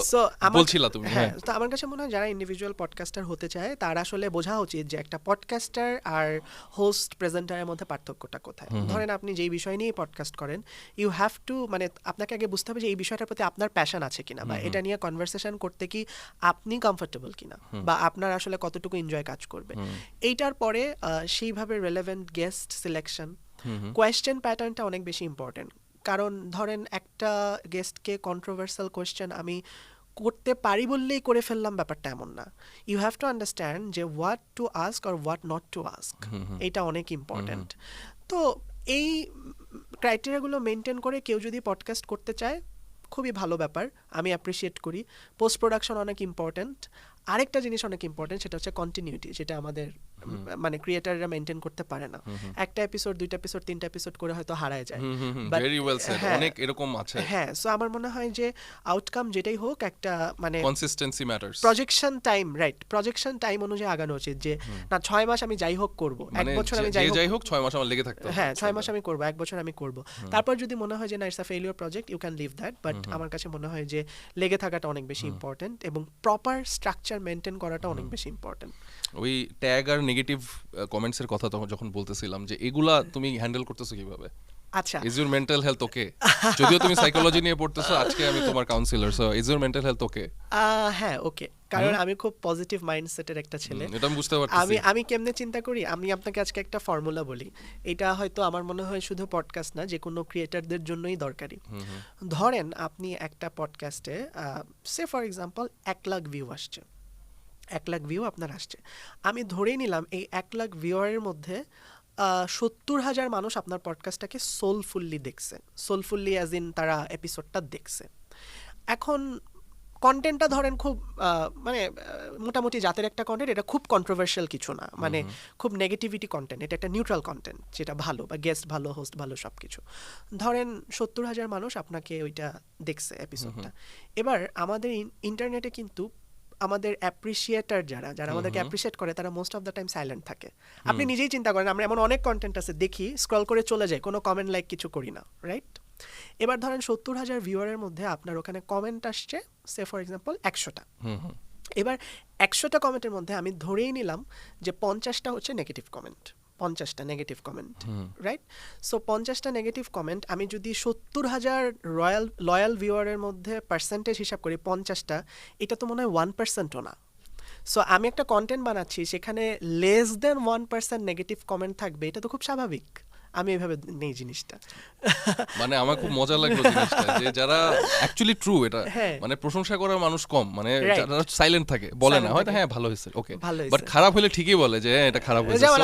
বলছিলা তুমি। হ্যাঁ, তো আমার কাছে মনে হয় যারা ইন্ডিভিজুয়াল পডকাস্টার হতে চায়, তার আসলে বোঝা উচিত যে একটা পডকাস্টার আর হোস্ট প্রেজেন্টারের মধ্যে পার্থক্যটা কোথায়। ধরেন আপনি যেই বিষয় নিয়ে পডকাস্ট করেন, ইউ হ্যাভ টু, মানে আপনাকে আগে বুঝতে হবে যে এই বিষয়টার প্রতি আপনার প্যাশন আছে কিনা, বা এটা নিয়ে কনভারসেশন করতে কি আপনি কমফোর্টেবল কিনা, বা আপনার আসলে কতটুকু এনজয় কাজ করবে। এইটার পরে সেইভাবে রেলেভেন্ট গেস্ট সিলেকশন, কোয়েশ্চেন প্যাটার্নটা অনেক বেশি ইম্পর্টেন্ট। কারণ ধরেন একটা গেস্টকে কন্ট্রোভার্সাল কোয়েশ্চেন আমি করতে পারি বললেই করে ফেললাম, ব্যাপারটা এমন না। ইউ হ্যাভ টু আন্ডারস্ট্যান্ড যে হোয়াট টু আস্ক আর হোয়াট নট টু আস্ক, এটা অনেক ইম্পর্টেন্ট। তো এই ক্রাইটেরিয়াগুলো মেনটেন করে কেউ যদি পডকাস্ট করতে চায়, খুবই ভালো ব্যাপার, আমি অ্যাপ্রিসিয়েট করি। পোস্ট প্রোডাকশন অনেক ইম্পর্টেন্ট। আরেকটা জিনিস অনেক ইম্পর্টেন্ট, সেটা হচ্ছে কন্টিনিউটি, যেটা আমাদের মানে ক্রিয়েটাররা মেইনটেইন করতে পারে না। একটা এপিসোড, 2টা এপিসোড, 3টা এপিসোড করে হয়তো হারায় যায়। ভেরি ওয়েল সেড, অনেক এরকম আছে। হ্যাঁ, সো আমার মনে হয় যে আউটকাম যেটাই হোক, একটা মানে consistency matters, projection time, right, projection time অনুযায়ী আগানো উচিত। যে না 6 মাস আমি যাই হোক করব, 1 বছর আমি যাই হোক 6 মাস আমার লেগে থাকতে হবে। হ্যাঁ, 6 মাস আমি করব, 1 বছর আমি করব। তারপর যদি মনে হয় যে না it's a failure project, you can leave that. But আমার কাছে মনে হয় যে লেগে থাকাটা অনেক বেশি ইম্পর্টেন্ট, এবং প্রপার স্ট্রাকচার মেইনটেইন করাটা অনেক বেশি ইম্পর্টেন্ট। ওই ট্যাগ আর নেগেটিভ কমেন্টসের কথা যখন বলতেছিলাম, যে এগুলা তুমি হ্যান্ডেল করতেছো কিভাবে? আচ্ছা, ইজ ইউর মেন্টাল হেলথ ওকে? যদিও তুমি সাইকোলজি নিয়ে পড়তেছো, আজকে আমি তোমার councillor, so is your mental health ওকে? হ্যাঁ, ওকে, কারণ আমি খুব পজিটিভ মাইন্ডসেটের একটা ছেলে। এটা আমি বুঝতে পারতেছি। আমি কেমনে চিন্তা করি, আমি আপনাকে আজকে একটা ফর্মুলা বলি, এটা হয়তো আমার মনে হয় শুধু পডকাস্ট না, যে কোনো ক্রিয়েটারদের জন্যই দরকারি। ধরেন আপনি একটা পডকাস্টে সে ফর এক্সাম্পল 1 লাখ ভিউ আসছে, 1 লাখ ভিউ আপনার আসছে, আমি ধরেই নিলাম এই 1 লাখ ভিউয়ারের মধ্যে 70,000 মানুষ আপনার পডকাস্টটাকে সোলফুল্লি দেখছে, সোলফুল্লি অ্যাজ ইন তারা এপিসোডটা দেখছে। এখন কন্টেন্টটা ধরেন খুব মানে মোটামুটি জাতের একটা কন্টেন্ট, এটা খুব কন্ট্রোভার্সিয়াল কিছু না, মানে খুব নেগেটিভিটি কন্টেন্ট, এটা একটা নিউট্রাল কন্টেন্ট, যেটা ভালো বা গেস্ট ভালো, হোস্ট ভালো, সব কিছু। ধরেন 70,000 মানুষ আপনাকে ওইটা দেখছে এপিসোডটা। এবার আমাদের ইন্টারনেটে কিন্তু আমাদের অ্যাপ্রিসিয়েটার যারা আমাদেরকে অ্যাপ্রিসিয়েট করে তারা most of the time silent থাকে। আপনি নিজেই চিন্তা করেন, আমরা এমন অনেক কন্টেন্ট আছে দেখি, স্ক্রল করে চলে যায়, কোনো কমেন্ট লাইক কিছু করি না, রাইট? এবার ধরেন 70,000 ভিউয়ারের মধ্যে আপনার ওখানে কমেন্ট আসছে সে ফর এক্সাম্পল 100টা। এবার 100টা কমেন্টের মধ্যে আমি ধরেই নিলাম যে 50টা হচ্ছে নেগেটিভ কমেন্ট, 50টা নেগেটিভ কমেন্ট, রাইট? সো 50টা নেগেটিভ কমেন্ট আমি যদি 70,000 লয়াল ভিউয়ারের মধ্যে পার্সেন্টেজ হিসাব করি 50টা, এটা তো মনে হয় 1%ও না। সো আমি একটা কন্টেন্ট বানাচ্ছি, সেখানে লেস দেন 1% নেগেটিভ কমেন্ট থাকবে, এটা তো খুব স্বাভাবিক। আমি এইভাবে নেই জিনিসটা। মানে আমার খুব মজা লাগলো জিনিসটা যে যারা অ্যাকচুয়ালি ট্রু, এটা মানে প্রশংসা করার মানুষ কম, মানে যারা সাইলেন্ট থাকে, বলে না হয়তো হ্যাঁ ভালো হয়েছে, ওকে, বাট খারাপ হলে ঠিকই বলে যে এটা খারাপ হয়েছে। যেমন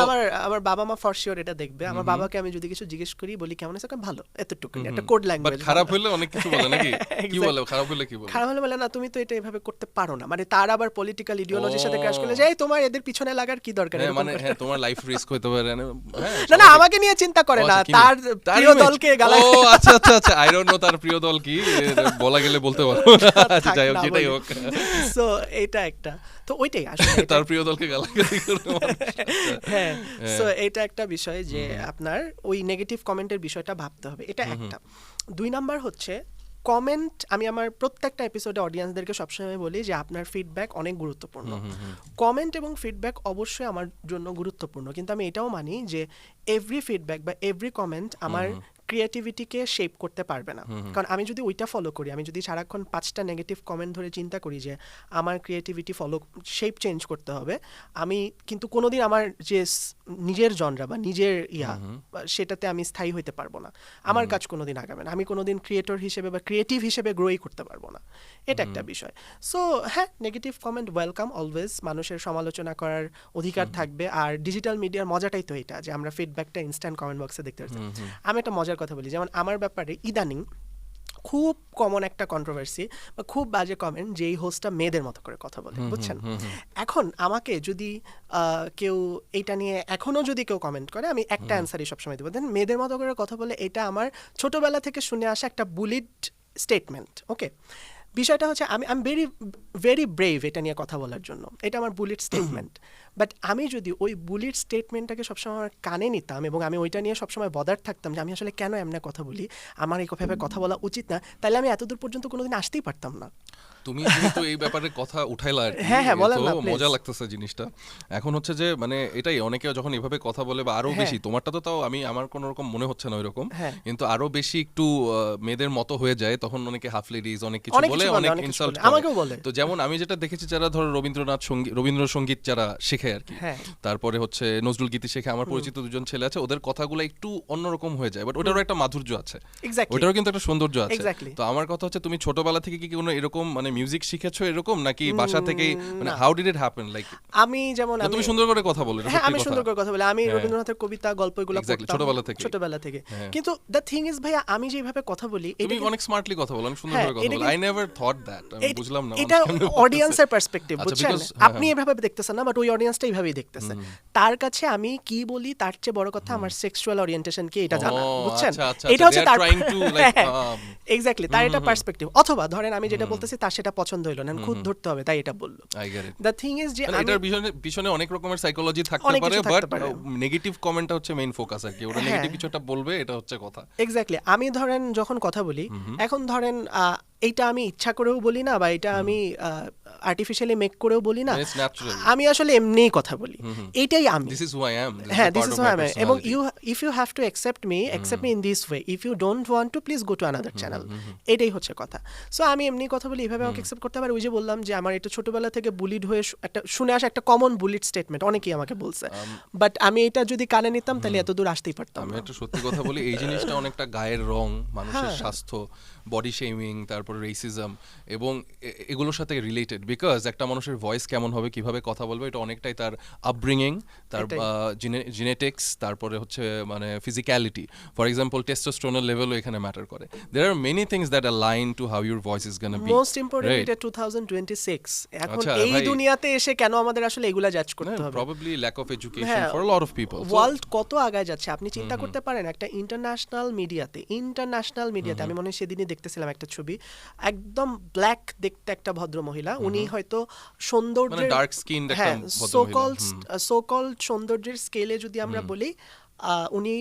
আমার বাবা মা ফর শিওর এটা দেখবে, আমার বাবাকে আমি যদি কিছু জিজ্ঞেস করি, বলি কেমন আছে, ভালো, এতটুকু, একটা কোড ল্যাঙ্গুয়েজ। বাট খারাপ হলে অনেক কিছু বলে নাকি? কি বলে খারাপ হলে? কি বলে? খারাপ হলে বলে না তুমি তো এটা এভাবে করতে পারো না, মানে তার আবার পলিটিক্যাল ইডিওলজির সাথে ক্র্যাশ করলে যে এই তোমার এদের পিছনে লাগার কি দরকার, মানে হ্যাঁ তোমার লাইফ রিস্ক হতে পারে। না আমাকে নিয়ে চিন্তা করে না, তার প্রিয় দলকে গালাগালি। ও আচ্ছা আচ্ছা আচ্ছা, আই ডোন্ট নো তার প্রিয় দল কি, বলা গেলে বলতে পারো। আচ্ছা যাই হোক, যেটাই হোক। সো এটা একটা, তো ওইটাই আসলে তার প্রিয় দলকে গালাগালি করে। হ্যাঁ, সো এটা একটা বিষয় যে আপনার ওই নেগেটিভ কমেন্টের বিষয়টা ভাবতে হবে, এটা একটা। 2 নাম্বার হচ্ছে কমেন্ট। আমি আমার প্রত্যেকটা এপিসোডে অডিয়েন্সদেরকে সবসময় বলি যে আপনার ফিডব্যাক অনেক গুরুত্বপূর্ণ। কমেন্ট এবং ফিডব্যাক অবশ্যই আমার জন্য গুরুত্বপূর্ণ, কিন্তু আমি এটাও মানি যে এভরি ফিডব্যাক বা এভরি কমেন্ট আমার ক্রিয়েটিভিটিকে শেপ করতে পারবে না। কারণ আমি যদি ওইটা ফলো করি, আমি যদি সারাক্ষণ 5টা নেগেটিভ কমেন্ট ধরে চিন্তা করি যে আমার ক্রিয়েটিভিটি শেপ চেঞ্জ করতে হবে, আমি কিন্তু কোনোদিন আমার যে নিজের জনরা বা নিজের সেটাতে আমি স্থায়ী হইতে পারবো না, আমার কাজ কোনোদিন আগাবে না, আমি কোনোদিন ক্রিয়েটর হিসেবে বা ক্রিয়েটিভ হিসেবে গ্রোই করতে পারবো না। এটা একটা বিষয়। সো হ্যাঁ, নেগেটিভ কমেন্ট ওয়েলকাম অলওয়েজ, মানুষের সমালোচনা করার অধিকার থাকবে। আর ডিজিটাল মিডিয়ার মজাটাই তো এটা যে আমরা ফিডব্যাকটা ইনস্ট্যান্ট কমেন্ট বক্সে দেখতে পাচ্ছি। আমি একটা মজার কথা বলি, যেমন আমার ব্যাপারে ইদানিং খুব কমন একটা কন্ট্রোভার্সি বা খুব বাজে কমেন্ট যে এই হোস্টটা মেয়েদের মতো করে কথা বলে, বুঝছেন? এখন আমাকে যদি কেউ এইটা নিয়ে এখনো যদি কেউ কমেন্ট করে, আমি একটা অ্যান্সারই সবসময় দেবো, দেন মেয়েদের মতো করে কথা বলে এটা আমার ছোটবেলা থেকে শুনে আসা একটা বুলিড স্টেটমেন্ট। ওকে, বিষয়টা হচ্ছে আমি ভেরি ভেরি ব্রেভ এটা নিয়ে কথা বলার জন্য, এটা আমার বুলেট স্টেটমেন্ট। বাট আমি যদি ওই বুলেট স্টেটমেন্টটাকে সবসময় আমার কানে নিতাম এবং আমি ওইটা নিয়ে সবসময় বদার থাকতাম যে আমি আসলে কেন এমনি কথা বলি, আমার এইভাবে কথা বলা উচিত না, তাহলে আমি এতদূর পর্যন্ত কোনোদিন আসতেই পারতাম না। তুমি যেহেতু এই ব্যাপারে কথা উঠাইলা আর কি, হ্যাঁ বলেন না, মজা লাগতেছে জিনিসটা। এখন হচ্ছে যে মানে এটাই অনেকে যখন এভাবে কথা বলে বা আরো বেশি, তোমারটা তো তাও আমার কোনো রকম মনে হচ্ছে না ওইরকম, কিন্তু আরো বেশি একটু মেয়েদের মতো হয়ে যায়, তখন অনেকে হাফ লেডিজ অনেক কিছু বলে, অনেক ইনসাল্ট করে। তো যেমন আমি যেটা দেখেছি, যারা ধরো রবীন্দ্রসঙ্গীত যারা শেখে আর কি, তারপরে হচ্ছে নজরুল গীতি শেখে, আমার পরিচিত 2জন ছেলে আছে, ওদের কথাগুলো একটু অন্যরকম হয়ে যায়, বাট ওটারও একটা মাধুর্য আছে, ওটারও কিন্তু একটা সৌন্দর্য আছে। তো আমার কথা হচ্ছে, তুমি ছোটবেলা থেকে কি কোনো এরকম মানে মিউজিক শিখেছো এরকম, নাকি বাসা থেকেই, মানে how did it happen? Like আমি যেমন তুমি সুন্দর করে কথা বলো। হ্যাঁ, আমি সুন্দর করে কথা বলি, আমি রবীন্দ্রনাথের কবিতা গল্প এগুলো পড়তাম ছোটবেলা থেকে। কিন্তু দ্য থিং ইজ ভাইয়া, আমি যেভাবে কথা বলি, তুমি অনেক স্মার্টলি কথা বলো, অনেক সুন্দর করে কথা বলো। আই নেভার থট দ্যাট, আমি বুঝলাম না এটা অডিয়েন্সের পার্সপেক্টিভ, বুঝছেন? আপনি এভাবে দেখতেছেন না, বাট ওই অডিয়েন্সটা এইভাবেই দেখতেছে। তার কাছে আমি কি বলি তার চেয়ে বড় কথা আমার সেক্সুয়াল ওরিয়েন্টেশন কি এটা জানা, বুঝছেন? এটা হচ্ছে তার এক্স্যাক্টলি তার এটা পার্সপেক্টিভ। অথবা ধরেন আমি যেটা বলতেছি তার সেটা পছন্দ হইলো না, খুদ ধরতে হবে, তাই এটা বললো। দ্য থিং ইজ যে এটার পিছনে অনেক রকমের সাইকোলজি থাকতে পারে, বাট নেগেটিভ কমেন্টটা হচ্ছে মেইন ফোকাস আর কি, ওটা নেগেটিভ কিছু একটা বলবে, এটা হচ্ছে কথা। এক্স্যাক্টলি। আমি ধরেন যখন কথা বলি, এখন ধরেন এইটা আমি ইচ্ছা করেও বলি না, বা এটা আমি আর্টিফিশিয়ালি মেক করেও বলি না, আমি আসলে এমনিই কথা বলি, এইটাই আমি। This is who I am. হ্যাঁ, this is who I am. এবং if you have to accept me in this way, if you don't want to please go to another channel, এটাই হচ্ছে কথা। সো আমি এমনি কথা বলি, এইভাবে আমাকে অ্যাকসেপ্ট করতে পারে। ওই যে বললাম যে আমার এটা ছোটবেলা থেকে বুলিড হয়ে একটা শুনে আসা একটা কমন বুলিড স্টেটমেন্ট, অনেকেই আমাকে বলছে, বাট আমি এটা যদি কানে নিতাম তাহলে এত দূর আসতেই পারতাম। আমি একটা সত্যি কথা বলি, এই জিনিসটা অনেকটা গায়ের রং, মানুষের স্বাস্থ্য, বডি শেমিং, তারপরে রেসিজম, এবং এগুলোর সাথে রিলেটেড, বিকজ একটা মানুষের ভয়েস কেমন হবে, কিভাবে কথা বলবে, এটা অনেকটাই তার আপব্রিঙ্গিং, তার জেনেটিক্স, তারপরে হচ্ছে মানে ফিজিক্যালিটি। ফর এক্সাম্পল টেস্টোস্টেরনের লেভেলও এখানে ম্যাটার করে। There are many things that align to how your voice is gonna be. Most important এটা 2026 এখন এই দুনিয়াতে এসে কেন আমাদের আসলে এগুলা জাজ করতে হবে? Probably lack of education for a lot of people. World কত আগায় যাচ্ছে আপনি চিন্তা করতে পারেন। একটা ইন্টারন্যাশনাল মিডিয়াতে আমি মনে হয় সেদিনই দেখতেছিলাম একটা ছবি, একদম ব্ল্যাক দেখতে একটা ভদ্র মহিলা, উনি হয়তো সৌন্দর্যের মানে ডার্ক স্কিন একটা ভদ্র মহিলা, সো-কল্ড সৌন্দর্যের স্কেলে যদি আমরা বলি, উনি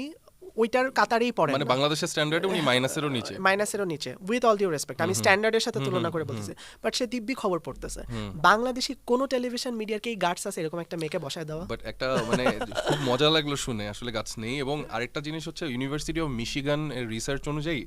ওইটার কাতারেই পড়ে, মানে বাংলাদেশের স্ট্যান্ডার্ডে উনি মাইনাসেরও নিচে, উইথ অল ডিউ রেসপেক্ট, আমি স্ট্যান্ডার্ডের সাথে তুলনা করে বলতেছি, বাট সে দিব্যি খবর পড়তেছে। বাংলাদেশি কোন টেলিভিশন মিডিয়ার কি গার্ডস আছে এরকম একটা মেয়েকে বসায় দেওয়া? বাট একটা মানে খুব মজা লাগলো শুনে, আসলে গাছ নেই। এবং আরেকটা জিনিস হচ্ছে ইউনিভার্সিটি অফ মিশিগান এর রিসার্চ অনুযায়ী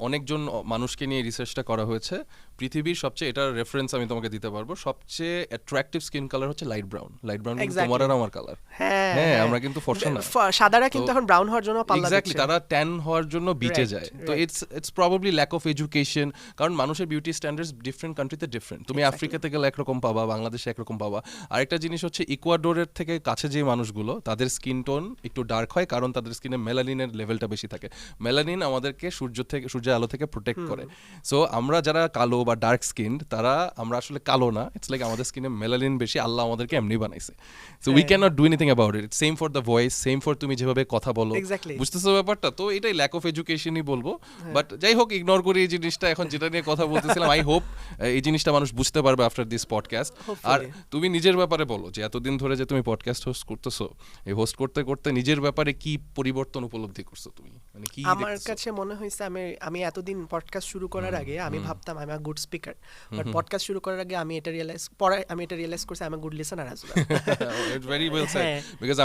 অনেকজন মানুষকে নিয়ে রিসার্চটা করা হয়েছে। পৃথিবীর সবচেয়ে, এটার রেফারেন্স আমি তোমাকে দিতে পারবো, সবচেয়ে অ্যাট্রাকটিভ স্কিন কালার হচ্ছে লাইট ব্রাউন। লাইট ব্রাউন কিন্তু তোমার আর আমার কালার। হ্যাঁ, আমরা কিন্তু ফর্সা না, সাদারা কিন্তু এখন ব্রাউন হওয়ার জন্য পাল্লা দিচ্ছে। এক্স্যাক্টলি, তারা ট্যান হওয়ার জন্য বিটে যায়। তো it's probably lack of education, কারণ মানুষের বিউটি স্ট্যান্ডার্ডস ডিফারেন্ট কান্ট্রিতে ডিফারেন্ট। তুমি আফ্রিকাতে গেলে একরকম পাবা, বাংলাদেশে একরকম পাবা। আরেকটা জিনিস হচ্ছে ইকুয়াডোরের থেকে কাছে যে মানুষগুলো, তাদের স্কিন টোন একটু ডার্ক হয়, কারণ তাদের স্কিনে মেলানিনের লেভেলটা বেশি থাকে। মেলানিন আমাদেরকে সূর্যের আলো থেকে প্রোটেক্ট করে। সো আমরা যারা কালো বা ডার্ক স্কিন, তারা আমরা আসলে কালো না, ইটস লাইক আমাদের স্কিনে মেলানিন বেশি, আল্লাহ আমাদেরকে এমনি বানাইছে। So we can not do anything about it. Same for the voice, same for তুমি যেভাবে কথা বলো, বুঝতেছো ব্যাপারটা? তো এটাই ল্যাক অফ এডুকেশনই বলবো। বাট যাই হোক, ইগনোর করি এই জিনিসটা। এখন যেটা নিয়ে কথা বলতেছিলাম, আই হোপ এই জিনিসটা মানুষ বুঝতে পারবে আফটার দিস পডকাস্ট। আর তুমি নিজের ব্যাপারে বলো, যে এতদিন ধরে যে তুমি পডকাস্ট হোস্ট করতেছো, এই হোস্ট করতে করতে নিজের ব্যাপারে কি পরিবর্তন উপলব্ধি করছো তুমি? মানে কি আমার কাছে মনে হয়েছে, আমি এতদিন পডকাস্ট শুরু করার আগে আমি ভাবতাম I am a good speaker, but podcast শুরু করার আগে আমি এটা রিয়েলাইজ করছি I am a good listener as well. It's very well said, because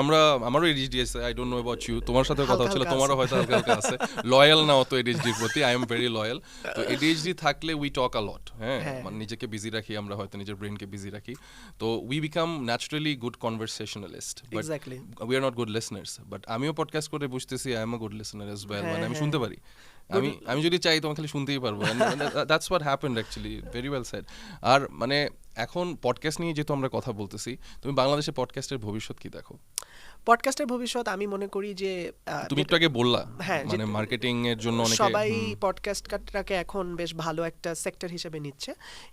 আমারও এডিএইচডি আছে। I don't know about you, তোমার সাথে কথা হচ্ছিল, তোমারও হয়তো হালকা হালকা আছে। লয়াল না অত এডিএইচডির প্রতি, আই এম ভেরি লয়াল। তো এডিএইচডি থাকলে উই টক আ লট, হ্যাঁ, মানে নিজেকে বিজি রাখি আমরা, হয়তো নিজের ব্রেনকে বিজি রাখি। তো we become naturally good conversationalist, but we are not good listeners. But আমিও পডকাস্ট করে বুঝতেছি I am a good listener as well, মানে আমি শুনতে পারি। আমি যদি চাই তোমাকে খালি শুনতেই পারবো। That's what happened actually, very well said. আর মানে এখন পডকাস্ট নিয়ে যেহেতু আমরা কথা বলতেছি, তুমি বাংলাদেশে পডকাস্টের ভবিষ্যৎ কি দেখো? পডকাস্টের ভবিষ্যৎ আমি মনে করি যে তুমি একটু আগে বললা, মানে মার্কেটিং এর জন্য সবাই পডকাস্টটাকে এখন বেশ ভালো একটা সেক্টর হিসেবে নিচ্ছে,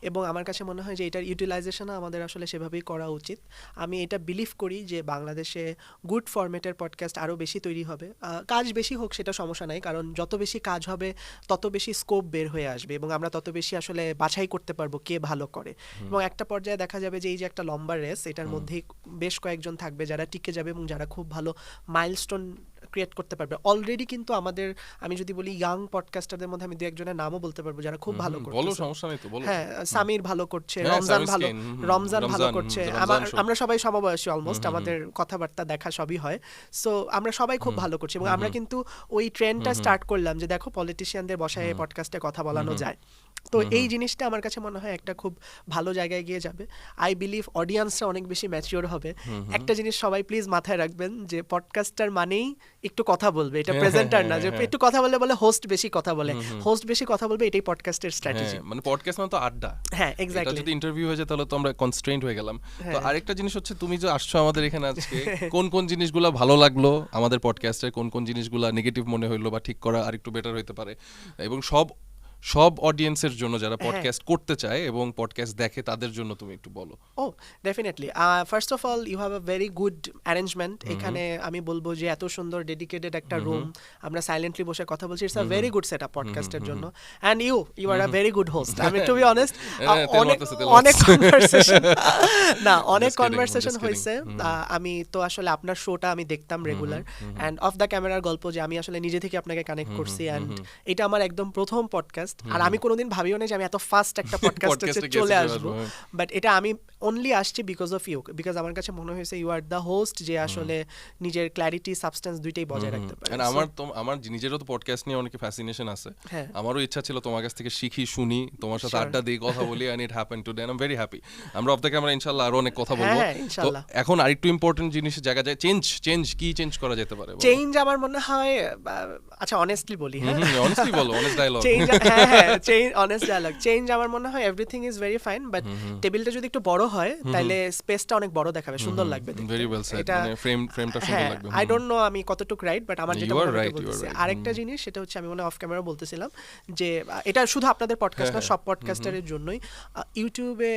এবং আমার কাছে মনে হয় যে এটার ইউটিলাইজেশন আমাদের আসলে সেভাবেই করা উচিত। আমি এটা বিলিভ করি যে বাংলাদেশে গুড ফরম্যাটের পডকাস্ট আরও বেশি তৈরি হবে। কাজ বেশি হোক সেটা সমস্যা নাই, কারণ যত বেশি কাজ হবে তত বেশি স্কোপ বের হয়ে আসবে, এবং আমরা তত বেশি আসলে বাছাই করতে পারবো কে ভালো করে। এবং একটা পর্যায়ে দেখা যাবে যে এই যে একটা লম্বা রেস, এটার মধ্যেই বেশ কয়েকজন থাকবে যারা টিকে যাবে এবং যারা খুব ভালো মাইলস্টোন ক্রিয়েট করতে পারবে। অলরেডি কিন্তু আমাদের, আমি যদি বলি ইয়াং পডকাস্টারদের মধ্যে আমি দু একজনের নামও বলতে পারবো যারা খুব ভালো করছে। বলো, সমস্যা নেই তো, বলো। হ্যাঁ, সামির ভালো করছে, রমজান ভালো করছে, আমরা সবাই সমবয়সী অলমোস্ট, আমাদের কথাবার্তা দেখা সবই হয়। সো আমরা সবাই খুব ভালো করছি, এবং আমরা কিন্তু ওই ট্রেন্ডটা স্টার্ট করলাম যে দেখো পলিটিশিয়ানদের বসায় পডকাস্টে কথা বলানো যায়। তো এই জিনিসটা আমার কাছে মনে হয় একটা খুব ভালো জায়গায় গিয়ে যাবে। আই বিলিভ অডিয়েন্সরা অনেক বেশি ম্যাচিওর হবে। একটা জিনিস সবাই প্লিজ মাথায় রাখবেন, যে পডকাস্টার মানেই একটু কথা বলবে, এটা প্রেজেন্টার না যে একটু কথা বলে হোস্ট বেশি কথা বলে, হোস্ট বেশি কথা বলবে, এটাই পডকাস্টের স্ট্র্যাটেজি। মানে পডকাস্ট মানে তো আড্ডা। হ্যাঁ, এক্স্যাক্টলি। এটা যদি ইন্টারভিউ হয়ে যায় তাহলে তো আমরা কনস্ট্রেইনড হয়ে গেলাম। তো আরেকটা জিনিস হচ্ছে, তুমি যে আসছো আমাদের এখানে আজকে, কোন কোন জিনিসগুলো ভালো লাগলো আমাদের পডকাস্টে, কোন কোন জিনিসগুলো নেগেটিভ মনে হইলো বা ঠিক করা আরেকটু বেটার হইতে পারে, এবং সব অডিয়েন্সের জন্য যারা পডকাস্ট করতে চায় এবং পডকাস্ট দেখে তাদের জন্য তুমি একটু বলো। Oh definitely, first of all you have a very good arrangement. এখানে আমি বলবো যে এত সুন্দর ডেডিকেটেড একটা রুম, আমরা সাইলেন্টলি বসে কথা বলছি, it's a very good setup পডকাস্টের জন্য। And you are a very good host. আমি টু বি অনেস্ট, অনেক কনভারসেশন হয়েছে। আমি তো আসলে আপনার শোটা আমি দেখতাম রেগুলার, অ্যান্ড অফ দ্য ক্যামেরার গল্প যে আমি আসলে নিজে থেকে আপনাকে কানেক্ট করছি, অ্যান্ড এটা আমার একদম প্রথম পডকাস্ট। আর আমি কোনোদিন ভাবিও না যে আমি এত ফাস্ট একটা পডকাস্টে চলে আসবো, বাট এটা আমি অনলি আসছি বিকজ অফ ইউ, বিকজ আমার কাছে মনে হয়েছে ইউ আর দ্য হোস্ট যে আসলে নিজের ক্ল্যারিটি সাবস্টেন্স দুইটাই বজায় রাখতে পারে। আমার নিজেরও তো পডকাস্ট নিয়ে অনেক ফ্যাসিনেশন আছে। আমারও ইচ্ছা ছিল তোমার কাছ থেকে শিখি, শুনি, তোমার সাথে আড্ডা দিই, কথা বলি, and it happened today, and I am very happy. আমরা অফ দ্য ক্যামেরা ইনশাআল্লাহ আরো অনেক কথা বলবো। তো এখন আরেকটু ইম্পর্টেন্ট জিনিসের জায়গা যায় চেঞ্জ করা যেতে পারে। চেঞ্জ আমার মনে হয়, আচ্ছা অনেস্টলি বলি, অনেস্টলি বলো, অনেস্ট ডায়লগ। হ্যাঁ চেঞ্জ, অনেস্ট ডায়ালগ, চেঞ্জ আমার মনে হয় everything is very fine, but টেবিলটা যদি একটু বড় হয় তাহলে স্পেসটা অনেক বড় দেখাবে, সুন্দর লাগবে দেখতে। ভেরি ওয়েল সেড, এটা মানে ফ্রেমটা সুন্দর লাগবে। আই ডোন্ট নো আমি কতটুকু রাইট, বাট আমার যেটা You are মনে হয় right, ওটা you are বলতেছি। right. আরেকটা জিনিস সেটা হচ্ছে আমি মনে অফ ক্যামেরা বলতেছিলাম যে এটা শুধু আপনাদের পডকাস্ট না, সব পডকাস্টারের জন্যই ইউটিউবে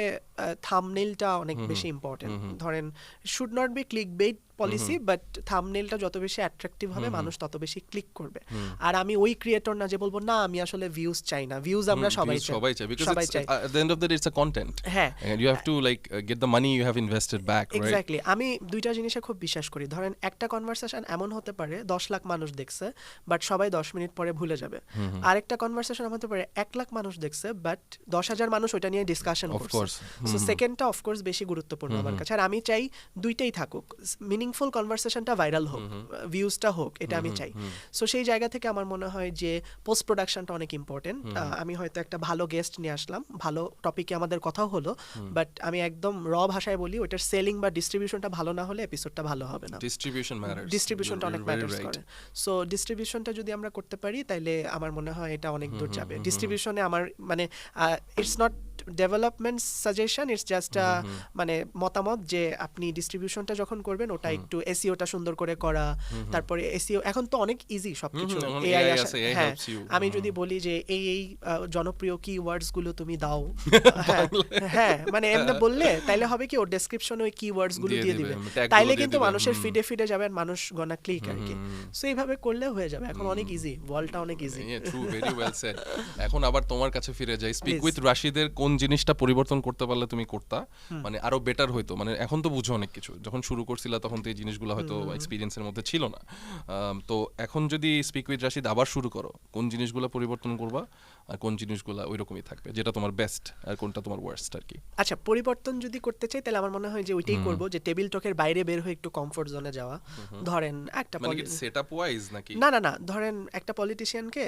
থাম্বনেইলটা অনেক বেশি ইম্পর্টেন্ট। ধরেন should not be click bait policy, but থাম্বনেইলটা যত বেশি অ্যাট্রাকটিভ হবে মানুষ তত বেশি ক্লিক করবে। আর আমি ওই ক্রিয়েটর না যে বলবো না আমি আসলে ভিউজ চাই না, ভিউজ আমরা সবাই চাই, because সবাই it's, চাই। at the end of the day it's a content, হ্যাঁ and you have to like get the money you have invested back, right? Exactly. আমি দুইটা জিনিসে খুব বিশ্বাস করি। ধরেন একটা কনভারসেশন এমন হতে পারে 10 লাখ মানুষ দেখছে বাট সবাই 10 মিনিট পরে ভুলে যাবে। আরেকটা কনভারসেশন হতে পারে 1 লাখ মানুষ দেখছে বাট 10,000 মানুষ ওইটা নিয়ে ডিসকাশন করছে। সো সেকেন্ডটা অফকোর্স বেশি গুরুত্বপূর্ণ আমার কাছে। আর আমি চাই দুইটাই থাকুক, মিনিংফুল কনভারসেশনটা ভাইরাল হোক, ভিউজটা হোক, এটা আমি চাই। সো সেই জায়গা থেকে আমার মনে হয় যে পোস্ট প্রোডাকশনটা অনেক ইম্পর্টেন্ট। আমি হয়তো একটা ভালো গেস্ট নিয়ে আসলাম, ভালো টপিকে আমাদের কথাও হলো, বাট আমি একদম র ভাষায় বলি ওইটার সেলিং বা ডিস্ট্রিবিউশনটা ভালো না হলে এপিসোডটা ভালো হবে না। Distribution matters. ডিস্ট্রিবিউশনটা অনেক ম্যাটার্স করে। সো ডিস্ট্রিবিউশনটা যদি আমরা করতে পারি তাইলে আমার মনে হয় এটা অনেক দূর যাবে। ডিস্ট্রিবিউশনে আমার মানে it's not development suggestion, it's just মানে মতামত যে আপনি ডিস্ট্রিবিউশনটা যখন করবেন ওটা একটু এসইওটা সুন্দর করে করা, তারপরে এসইও এখন তো অনেক ইজি সবকিছু, এআই আছে। হ্যাঁ আমি যদি বলি যে এই জনপ্রিয় কিওয়ার্ডস গুলো তুমি দাও, হ্যাঁ মানে এমনি বললে তাইলে হবে কি ওর ডেসক্রিপশনে ওই কিওয়ার্ডস গুলো দিয়ে দিবে, তাইলে কিন্তু মানুষের ফিডে ফিডে যাবেন, মানুষ গনা ক্লিক আর কি। সো এইভাবে করলে হয়ে যাবে, এখন অনেক ইজি, ওয়ালটা অনেক easy. True, very well shed. এখন আবার তোমার কাছে ফিরে যাই, স্পিক উইথ রাশিদের কোন জিনিসটা পরিবর্তন করতে পারলে তুমি করতা, মানে আরো বেটার হইতো? মানে এখন তো বুঝো অনেক কিছু, যখন শুরু করছিলা তখন তো এই জিনিসগুলো হয়তো এক্সপেরিয়েন্সের মধ্যে ছিল না। তো এখন যদি স্পিক উইথ রাশিদ আবার শুরু করো, কোন জিনিসগুলো পরিবর্তন করবা আর কোন জিনিসগুলো ওইরকমই থাকবে, যেটা তোমার বেস্ট আর কোনটা তোমার ওয়ার্স্ট আর কি? আচ্ছা পরিবর্তন যদি করতে চাই তাহলে আমার মনে হয় যে ওইটাই করব, যে টেবিল টকের বাইরে বের হয়ে একটু কমফোর্ট জোনে যাওয়া। ধরেন একটা সেটআপ ওয়াইজ নাকি? না ধরেন একটা পলিটিশিয়ানকে,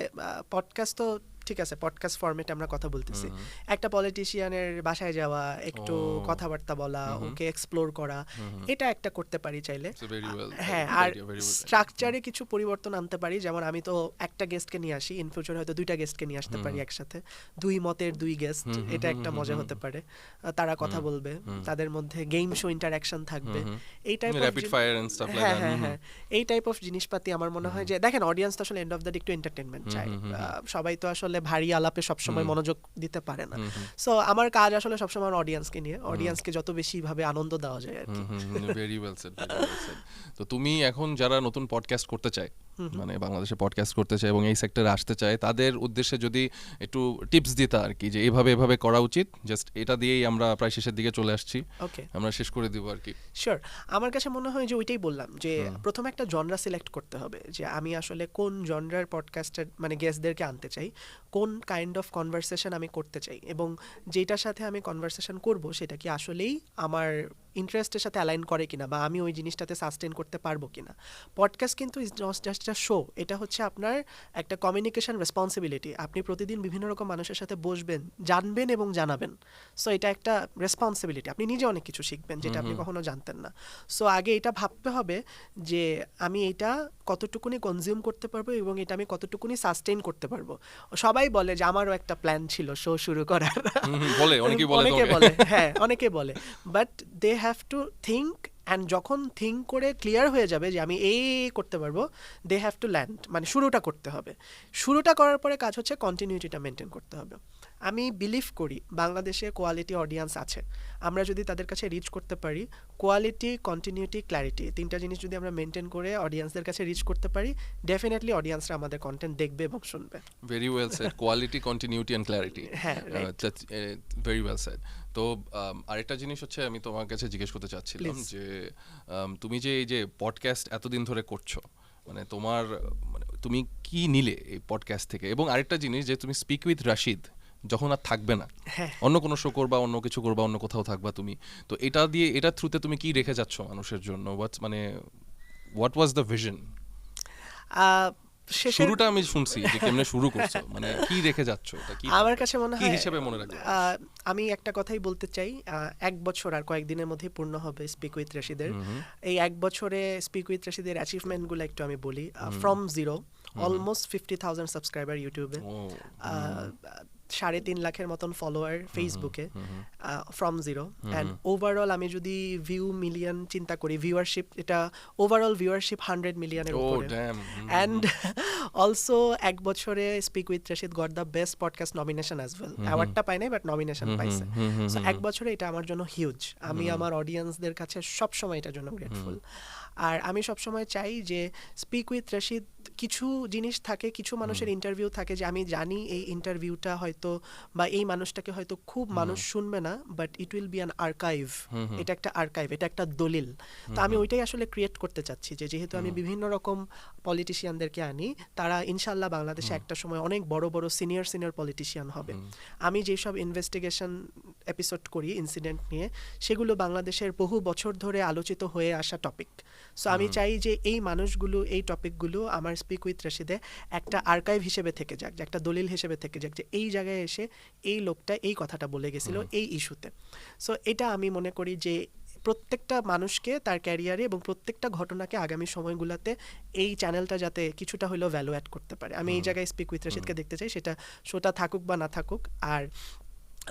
পডকাস্ট তো ঠিক আছে, পডকাস্ট ফরম্যাটে আমরা কথা বলতেছি, একটা পলিটিশিয়ানের বাসায় যাওয়া, একটু কথাবার্তা বলা, ওকে এক্সপ্লোর করা, এটা একটা করতে পারি চাইলে। হ্যাঁ আর স্ট্রাকচারে কিছু পরিবর্তন আনতে পারি, যেমন আমি তো একটা গেস্টকে নিয়ে আসি, ইন ফিউচার হয়তো দুইটা গেস্টকে নিয়ে আসতে পারি একসাথে, দুই মতের দুই গেস্ট, এটা একটা মজা হতে পারে। তারা কথা বলবে, তাদের মধ্যে গেম শো ইন্টারঅ্যাকশন থাকবে, এই type rapid fire and stuff like that. হ্যাঁ এই টাইপ অফ জিনিসপাতি আমার মনে হয় যে দেখেন অডিয়েন্স তো আসলে এন্ড অফ দ্য ডে একটু এন্টারটেইনমেন্ট চায়, সবাই তো আসলে ভারী আলাপে সবসময় মনোযোগ দিতে পারে না। সো আমার কাজ আসলে সবসময় অডিয়েন্সকে নিয়ে, অডিয়েন্সকে যত বেশি ভাবে আনন্দ দেওয়া যায় আর কি। Very well shed, very well shed. তো তুমি এখন যারা নতুন পডকাস্ট করতে চায়, মানে বাংলাদেশে পডকাস্ট করতে চায় এবং এই সেক্টরে আসতে চায়, তাদের উদ্দেশ্যে যদি একটু টিপস দিতা আর কি, যে এভাবে করা উচিত, জাস্ট এটা দিয়েই আমরা প্রায় শেষের দিকে চলে আসছি, আমরা শেষ করে দিব আর কি। শিওর, আমার কাছে মনে হয় যে ওইটাই বললাম, যে প্রথমে একটা জনরা সিলেক্ট করতে হবে, যে আমি আসলে কোন জনরার পডকাস্টের মানে গেস্টদেরকে আনতে চাই, কোন কাইন্ড অফ কনভারসেশন আমি করতে চাই, এবং যেটার সাথে আমি কনভারসেশন করব সেটা কি আসলেই আমার ইন্টারেস্টের সাথে অ্যালাইন করে কিনা, বা আমি ওই জিনিসটাতে সাস্টেন করতে পারবো কিনা। পডকাস্ট কিন্তু ইজ জাস্ট আ শো, এটা হচ্ছে আপনার একটা কমিউনিকেশন রেসপন্সিবিলিটি। আপনি প্রতিদিন বিভিন্ন রকম মানুষের সাথে বসবেন, জানবেন এবং জানাবেন। সো এটা একটা রেসপন্সিবিলিটি, আপনি নিজে অনেক কিছু শিখবেন যেটা আপনি কখনো জানতেন না। সো আগে এটা ভাবতে হবে যে আমি এটা কতটুকুনি কনজিউম করতে পারবো এবং এটা আমি কতটুকুনি সাস্টেইন করতে পারবো। সবাই বলে যে আমারও একটা প্ল্যান ছিল শো শুরু করার, বলে অনেকে বলে হ্যাঁ অনেকে বলে, but they have to think, and যখন থিঙ্ক করে ক্লিয়ার হয়ে যাবে যে আমি এই করতে পারবো, দে হ্যাভ টু ল্যান্ড, মানে শুরুটা করতে হবে। শুরুটা করার পরে কাজ হচ্ছে কন্টিনিউটিটা মেনটেন করতে হবে। আমি বিলিভ করি বাংলাদেশে কোয়ালিটি অডিয়েন্স আছে, আমরা যদি তাদের কাছে রিচ করতে পারি, কোয়ালিটি, কন্টিনিউটি, ক্ল্যারিটি, তিনটা জিনিস যদি আমরা মেনটেন করে অডিয়েন্সদের কাছে রিচ করতে পারি, ডেফিনেটলি অডিয়েন্সরা আমাদের কন্টেন্ট দেখবে এবং শুনবে। Very well shed, quality, continuity and clarity. হ্যাঁ ভেরি ওয়েল সেড। তো আরেকটা জিনিস হচ্ছে আমি তোমার কাছে জিজ্ঞেস করতে চাচ্ছিলাম যে তুমি যে এই যে পডকাস্ট এতদিন ধরে করছো, মানে তোমার মানে তুমি কি নিলে এই পডকাস্ট থেকে? এবং আরেকটা জিনিস, যে তুমি স্পিক উইথ রাশিদ যখন আর থাকবে না, অন্য কোনো শো করবা, অন্য কিছু করবা, অন্য কোথাও থাকবা তুমি, তো এটা দিয়ে, এটার থ্রুতে তুমি কি রেখে যাচ্ছ মানুষের জন্য? What was the vision? শুরুটা আমি শুনছি যে কেমনে শুরু করছো, মানে কি রেখে যাচ্ছ, এটা কি আমার কাছে মনে হয় কি হিসেবে মনে রাখবে? আমি একটা কথাই বলতে চাই, 1 বছর আর কয়েকদিনের মধ্যেই পূর্ণ হবে স্পিক উইথ রাশিদের। এই 1 বছরে স্পিক উইথ রাশিদের অ্যাচিভমেন্টগুলো একটু আমি বলি। ফ্রম জিরো অলমোস্ট 50,000 সাবস্ক্রাইবার ইউটিউবে, 3.5 লাখের মতন ফলোয়ার ফেসবুকে, ফ্রম জিরো। অ্যান্ড ওভারঅল আমি যদি ভিউ মিলিয়ন চিন্তা করি, ভিউয়ারশিপ, এটা ওভারঅল ভিউয়ারশিপ 100 মিলিয়নের উপরে। অ্যান্ড অলসো এক বছরে speak with Rashid got the best podcast nomination as well. অ্যাওয়ার্ডটা পাই নাই, বাট নমিনেশন পাইছে। সো এক বছরে এটা আমার জন্য হিউজ। আমি আমার অডিয়েন্সদের কাছে সবসময় এটার জন্য গ্রেটফুল। আর আমি সবসময় চাই যে স্পিক উইথ রশিদ, কিছু জিনিস থাকে, কিছু মানুষের ইন্টারভিউ থাকে যে আমি জানি এই ইন্টারভিউটা হয়তো বা এই মানুষটাকে হয়তো খুব মানুষ শুনবে না, but it will be an archive. এটা একটা আর্কাইভ, এটা একটা দলিল। তো আমি ওইটাই আসলে ক্রিয়েট করতে চাচ্ছি যে যেহেতু আমি বিভিন্ন রকম পলিটিশিয়ানদেরকে আনি, তারা ইনশাল্লাহ বাংলাদেশে একটা সময় অনেক বড় বড় সিনিয়র পলিটিশিয়ান হবে। আমি যেসব ইনভেস্টিগেশন এপিসোড করি ইনসিডেন্ট নিয়ে, সেগুলো বাংলাদেশের বহু বছর ধরে আলোচিত হয়ে আসা টপিক। সো আমি চাই যে এই মানুষগুলো, এই টপিকগুলো আমার স্পিক উইথ রশিদে একটা আর্কাইভ হিসেবে থেকে যাক, যে একটা দলিল হিসেবে থেকে যাক, যে এই জায়গায় এসে এই লোকটা এই কথাটা বলে গেছিল এই ইস্যুতে। সো এটা আমি মনে করি যে প্রত্যেকটা মানুষকে তার ক্যারিয়ারে এবং প্রত্যেকটা ঘটনাকে আগামী সময়গুলোতে এই চ্যানেলটা যাতে কিছুটা হলেও ভ্যালু অ্যাড করতে পারে। আমি এই জায়গায় স্পিক উইথ রশিদকে দেখতে চাই, সেটা শোটা থাকুক বা না থাকুক। আর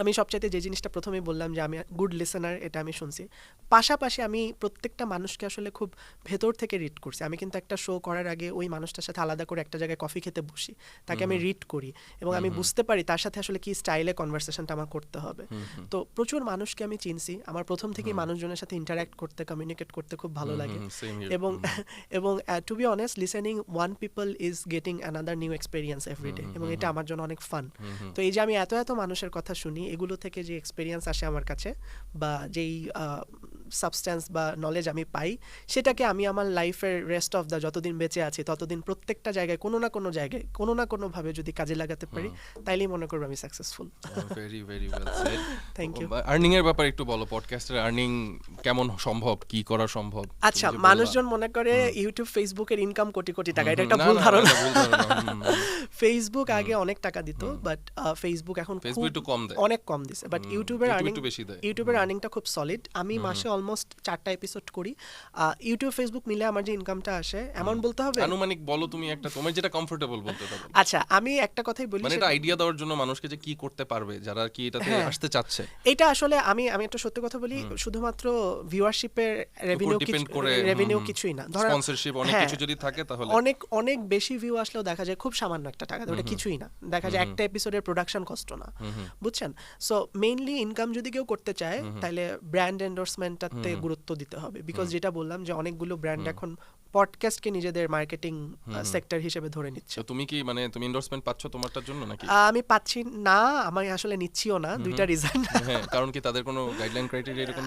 আমি সবচাইতে যে জিনিসটা প্রথমেই বললাম যে আমি গুড লিসেনার, এটা আমি শুনছি। পাশাপাশি আমি প্রত্যেকটা মানুষকে আসলে খুব ভেতর থেকে রিড করছি। আমি কিন্তু একটা শো করার আগে ওই মানুষটার সাথে আলাদা করে একটা জায়গায় কফি খেতে বসি, তাকে আমি রিড করি এবং আমি বুঝতে পারি তার সাথে আসলে কি স্টাইলে কনভারসেশনটা আমার করতে হবে। তো প্রচুর মানুষকে আমি চিনছি, আমার প্রথম থেকেই মানুষজনের সাথে ইন্টারাক্ট করতে, কমিউনিকেট করতে খুব ভালো লাগে। এবং to be honest, listening one people is getting another new experience everyday, এবং এটা আমার জন্য অনেক ফান। তো এই যে আমি এত মানুষের কথা শুনি, এগুলো থেকে যে এক্সপেরিয়েন্স আসে আমার কাছে বা যেই সাবস্ট্যান্স বা নলেজ আমি পাই, সেটাকে আমি আমার লাইফের রেস্ট অফ দ্য যতদিন বেঁচে আছি ততদিন প্রত্যেকটা জায়গায় কোনো না কোনোভাবে যদি কাজে লাগাতে পারি, তাইলেই মনে করবো আমি successful. Very very well said. Thank you. Earning এর ব্যাপারে একটু বলো, পডকাস্টের আর্নিং কেমন সম্ভব, কি করা সম্ভব? আচ্ছা, মানুষজন মনে করে ইউটিউব ফেসবুকের ইনকাম কোটি কোটি টাকা, এটা একটা ভুল ধারণা। ফেসবুক আগে অনেক টাকা দিত, বাট ফেসবুক এখন অনেক কম দিছে। বাট ইউটিউবের আর্নিংটা খুব সলিড। আমি মাসে অলমোস্ট 4টা এপিসোড করি। ইউটিউব ফেসবুক মিলে আমার যে ইনকামটা আসে, এমন বলতে হবে আনুমানিক বলো তুমি একটা, তোমার যেটা কমফোর্টেবল বলতে পারো। আচ্ছা, আমি একটা কথাই বলি, মানে এটা আইডিয়া দেওয়ার জন্য মানুষকে যে কি করতে পারবে যারা কি এটাতে আসতে চাচ্ছে। এটা আসলে আমি একটা সত্যি কথা বলি, শুধুমাত্র ভিউয়ারশিপের রেভিনিউ কিছুই না। ধরো স্পন্সরশিপ অনেক কিছু যদি থাকে তাহলে অনেক বেশি ভিউ আসলেও দেখা যায় খুব সামান্য একটা টাকা, ওটা কিছুই না। দেখা যায় একটা এপিসোডের প্রোডাকশন কষ্ট না, বুঝছেন? সো মেইনলি ইনকাম যদি কেউ করতে চায়, তাহলে ব্র্যান্ড এন্ডোর্সমেন্টটাতে গুরুত্ব দিতে হবে। বিকজ যেটা বললাম যে অনেকগুলো ব্র্যান্ড এখন পডকাস্টকে নিজেদের মার্কেটিং সেক্টর হিসেবে ধরে নিচ্ছে। তুমি কি মানে তুমি এন্ডোর্সমেন্ট পাচ্ছ তোমারটার জন্য নাকি? আমি পাচ্ছি না, আমি আসলে নিচ্ছিও না। দুইটা রিজন। কারণ কি তাদের কোনো গাইডলাইন ক্রাইটেরিয়া এরকম?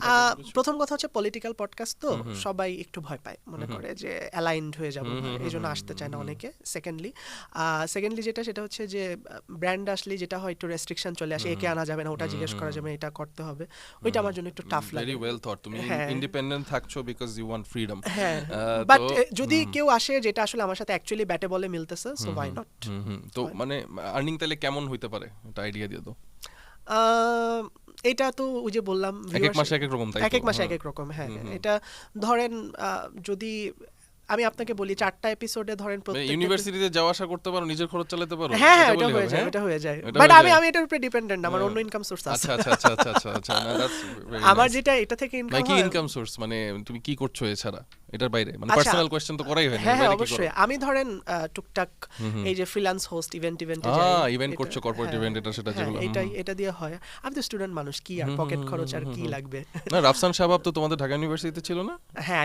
প্রথম কথা হচ্ছে পলিটিক্যাল পডকাস্ট, তো সবাই একটু ভয় পায়, মনে করে যে অ্যালাইনড হয়ে যাবো, এই জন্য আসতে চায় না অনেকে। সেকেন্ডলি সেটা হচ্ছে যে ব্র্যান্ড আসলে যেটা হয় একটু রেস্ট্রিকশন চলে আসে, একে আনা যাবে না, ওটা জিজ্ঞেস করা যাবে না, এটা করতে হবে। ওইটা আমার জন্য একটু টাফ লাগে। Very well thought. তুমি ইন্ডিপেন্ডেন্ট থাকছো because you want freedom. But যদি কেউ আসে যেটা আসলে আমার সাথে অ্যাকচুয়ালি ব্যাটে বলে মিলতেছে, সো হোয়াই নট। তো মানে আর্নিং তাহলে কেমন হইতে পারে, এটা আইডিয়া দিয়ে দাও। এটা তো ওই যে বললাম, এক এক মাসে এক এক রকম, এক এক মাসে এক এক রকম। হ্যাঁ, এটা ধরেন যদি আমি আপনাকে বলি 4টা এপিসোডে ধরেন প্রত্যেকটা ইউনিভার্সিটিতে যাওয়া আসা করতে পারো, নিজের খরচ চালাতে পারো। হ্যাঁ, এটা হয়ে যায়। বাট আমি এটার উপরে ডিপেন্ডেন্ট, আমার অন্য ইনকাম সোর্স আছে। আচ্ছা, না দ্যাটস ভেরি আমার যেটা এটা থেকে ইনকাম হয়। কি ইনকাম সোর্স মানে তুমি কি করছো এছাড়া, এটার বাইরে? মানে পার্সোনাল কোশ্চেন তো করাই হয় না। হ্যাঁ, অবশ্যই। আমি ধরেন টুকটাক এই যে ফ্রিল্যান্স হোস্ট, ইভেন্টে যাই, ইভেন্ট করছো, কর্পোরেট ইভেন্ট, এটা যেগুলো, এটা দিয়ে হয়। আমি তো স্টুডেন্ট মানুষ, কি আর পকেট খরচ আর কি লাগবে। না, রাফসান শাবাব তো তোমাদের ঢাকা ইউনিভার্সিটিতে ছিল না? হ্যাঁ,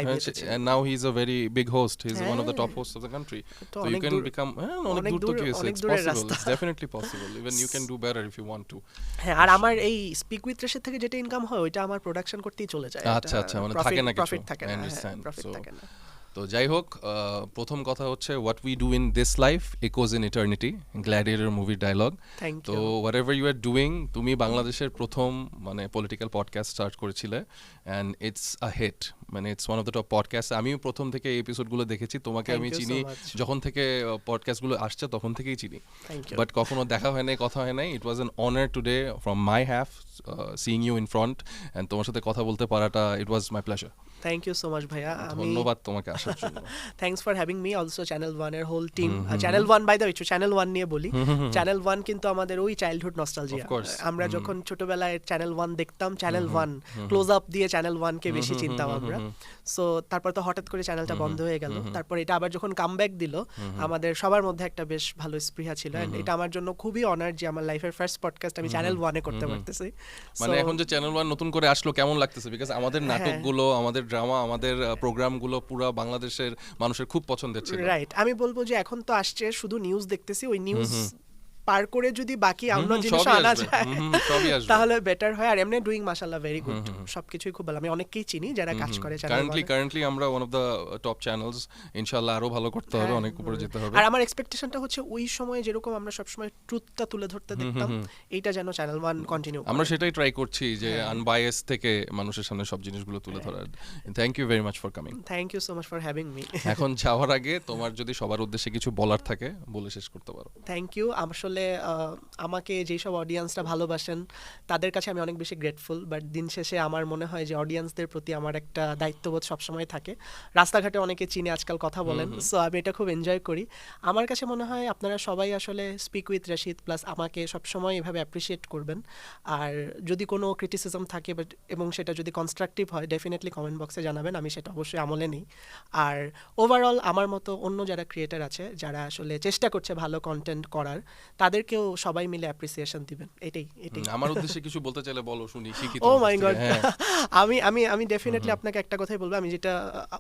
and now he is a very big host, he is one of the top hosts of the country, so you can become অনেক দূর তো গিয়েছে, it's possible, it's definitely possible, even you can do better if you want to. হ্যাঁ, আর আমার এই স্পিক উইথ রশিদ থেকে যেটা ইনকাম হয়, ওইটা আমার প্রোডাকশন করতেই চলে যায়। আচ্ছা, মানে থাকে না কিছু, প্রফিট থাকে না। প্রফিট থাকে না। তো যাই হোক, প্রথম কথা হচ্ছে what we do in this life echoes in eternity, Gladiator মুভির ডায়লগ। তো whatever you are doing, তুমি বাংলাদেশের প্রথম মানে পলিটিক্যাল পডকাস্ট স্টার্ট করেছিলে, অ্যান্ড ইটস আ হিট, মানে it's one of the top podcast. আমিও প্রথম থেকে এই এপিসোডগুলো দেখেছি, তোমাকে আমি চিনি যখন থেকে পডকাস্টগুলো আসছে তখন থেকেই চিনি, বাট কখনো দেখা হয় নাই, কথা হয় নাই। It was an honour today from my have seeing you in front, and তোমার সাথে কথা বলতে পারাটা, it was my pleasure. Thank you so much ভাইয়া। ধন্যবাদ তোমাকে আসার জন্য। Thanks for having me also channel 1 এর whole team. Channel 1 by the way, channel 1 নিয়ে বলি, চ্যানেল 1 কিন্তু আমাদের ওই চাইল্ডহুড নস্টালজিয়া। আমরা যখন ছোটবেলায় চ্যানেল 1 দেখতাম, চ্যানেল 1 ক্লোজ আপ দিয়ে চ্যানেল 1 কে বেশি চিনতাম আমরা। সো তারপর তো হঠাৎ করে চ্যানেলটা বন্ধ হয়ে গেল, তারপর এটা আবার যখন কামব্যাক দিল আমাদের সবার মধ্যে একটা বেশ ভালো স্পৃহা ছিল। এন্ড এটা আমার জন্য খুবই অনার যে আমার লাইফের ফার্স্ট পডকাস্ট আমি চ্যানেল 1 এ করতে পারতেছি। মানে এখন যে চ্যানেল 1 নতুন করে আসলো কেমন লাগতেছে? বিকজ আমাদের নাটকগুলো, আমাদের ড্রামা, আমাদের প্রোগ্রামগুলো পুরো বাংলাদেশের মানুষের খুব পছন্দের ছিল। রাইট, আমি বলবো যে এখন তো আসছে শুধু নিউজ দেখতেছি, ওই নিউজ পার করে যদি বাকি অন্য জিনিস আনা যায় তাহলে বেটার হয়। আর এমনি ডুইং মাশাআল্লাহ ভেরি গুড, সবকিছুই খুব ভালো। আমি অনেককেই চিনি যারা কাজ করে চ্যানেল। কারেন্টলি আমরা one of the top channels. ইনশাআল্লাহ আরো ভালো করতে হবে, অনেক উপরে যেতে হবে। আর আমার এক্সপেকটেশনটা হচ্ছে ওই সময় যেরকম আমরা সব সময় ট্রুথটা তুলে ধরতে দেখতাম, এইটা যেন চ্যানেল 1 কন্টিনিউ। আমরা সেটাই ট্রাই করছি যে আনবায়াস থেকে মানুষের সামনে সব জিনিসগুলো তুলে ধরার। Thank you very much for coming. Thank you so much for having me. এখন যাওয়ার আগে তোমার যদি সবার উদ্দেশ্যে কিছু বলার থাকে বলে শেষ করতে পারো। Thank you. আসলে আমাকে যেসব অডিয়েন্সটা ভালোবাসেন তাদের কাছে আমি অনেক বেশি গ্রেটফুল, বাট দিন শেষে আমার মনে হয় যে অডিয়েন্সদের প্রতি আমার একটা দায়িত্ববোধ সবসময় থাকে। রাস্তাঘাটে অনেকে চিনে আজকাল কথা বলেন, সো আমি এটা খুব এনজয় করি। আমার কাছে মনে হয় আপনারা সবাই আসলে স্পিক উইথ রশিদ প্লাস আমাকে সবসময় এভাবে অ্যাপ্রিসিয়েট করবেন। আর যদি কোনো ক্রিটিসিজম থাকে এবং সেটা যদি কনস্ট্রাকটিভ হয় ডেফিনেটলি কমেন্ট বক্সে জানাবেন, আমি সেটা অবশ্যই আমলে নিই। আর ওভারঅল আমার মতো অন্য যারা ক্রিয়েটার আছে যারা আসলে চেষ্টা করছে ভালো কন্টেন্ট করার, তাদেরকেও সবাই মিলে অ্যাপ্রিসিয়েশন দিবেন। এটাই আমার উদ্দেশ্যে কিছু বলতে চাইলে বলো শুনি, শিখি। ও মাই গড, আমি ডেফিনেটলি আপনাকে একটা কথাই বলবো, আমি যেটা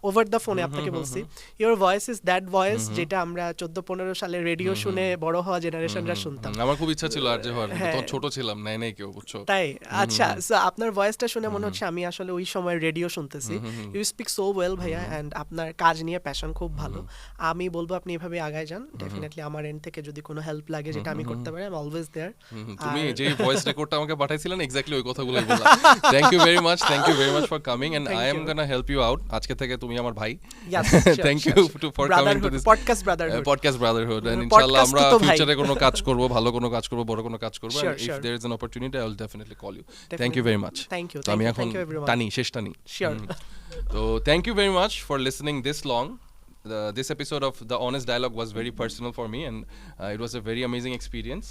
ওভার দ্য ফোনে আপনাকে বলছি, your voice is that voice যেটা আমরা 14-15 সালে রেডিও শুনে বড় হওয়া জেনারেশনরা শুনতাম। আমার খুব ইচ্ছা ছিল আর যে হওয়ার, তখন ছোট ছিলাম, নাই কেউ, বুঝছো? তাই আচ্ছা, সো আপনার ভয়েসটা শুনে মনে হচ্ছে আমি আসলে ওই সময় রেডিও শুনতেছি। ইউ স্পিক সো ওয়েল ভাইয়া, এন্ড আপনার কাজ নিয়ে প্যাশন খুব ভালো। আমি বলবো আপনি এভাবে আগায় যান। ডেফিনেটলি আমার এন্ড থেকে যদি কোনো হেল্প লাগে যেটা আমি করতে পারি, আই এম অলওয়েজ দেয়ার। তুমি যে ভয়েস রেকর্ডটা আমাকে পাঠাইছিলেন এক্স্যাক্টলি ওই কথাগুলোই বললাম। Thank you very much for coming, and I am gonna help you out. আজকে থেকে তুমি আমার ভাই। Thank you for coming to this podcast brotherhood, and ইনশাআল্লাহ আমরা ফিউচারে কোনো কাজ করব, ভালো কোনো কাজ করব, বড় কোনো কাজ করব, and if there is an opportunity I will definitely call you. Thank you very much. আমি এখন শেষ টানি। তো thank you very much for listening this long. This episode of The Honest Dialogue was very personal for me, and it was a very amazing experience.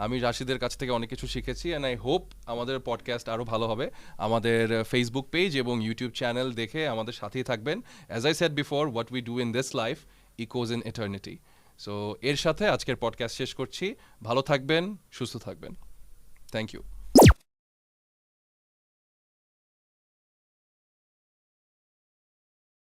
আমি রাশিদের কাছ থেকে অনেক কিছু শিখেছি, and I hope আমাদের পডকাস্ট আরও ভালো হবে। আমাদের ফেসবুক পেজ এবং ইউটিউব চ্যানেল দেখে আমাদের সাথেই থাকবেন। As I said before, what we do in this life echoes in eternity. So এর সাথে আজকের পডকাস্ট শেষ করছি। ভালো থাকবেন, সুস্থ থাকবেন। Thank you.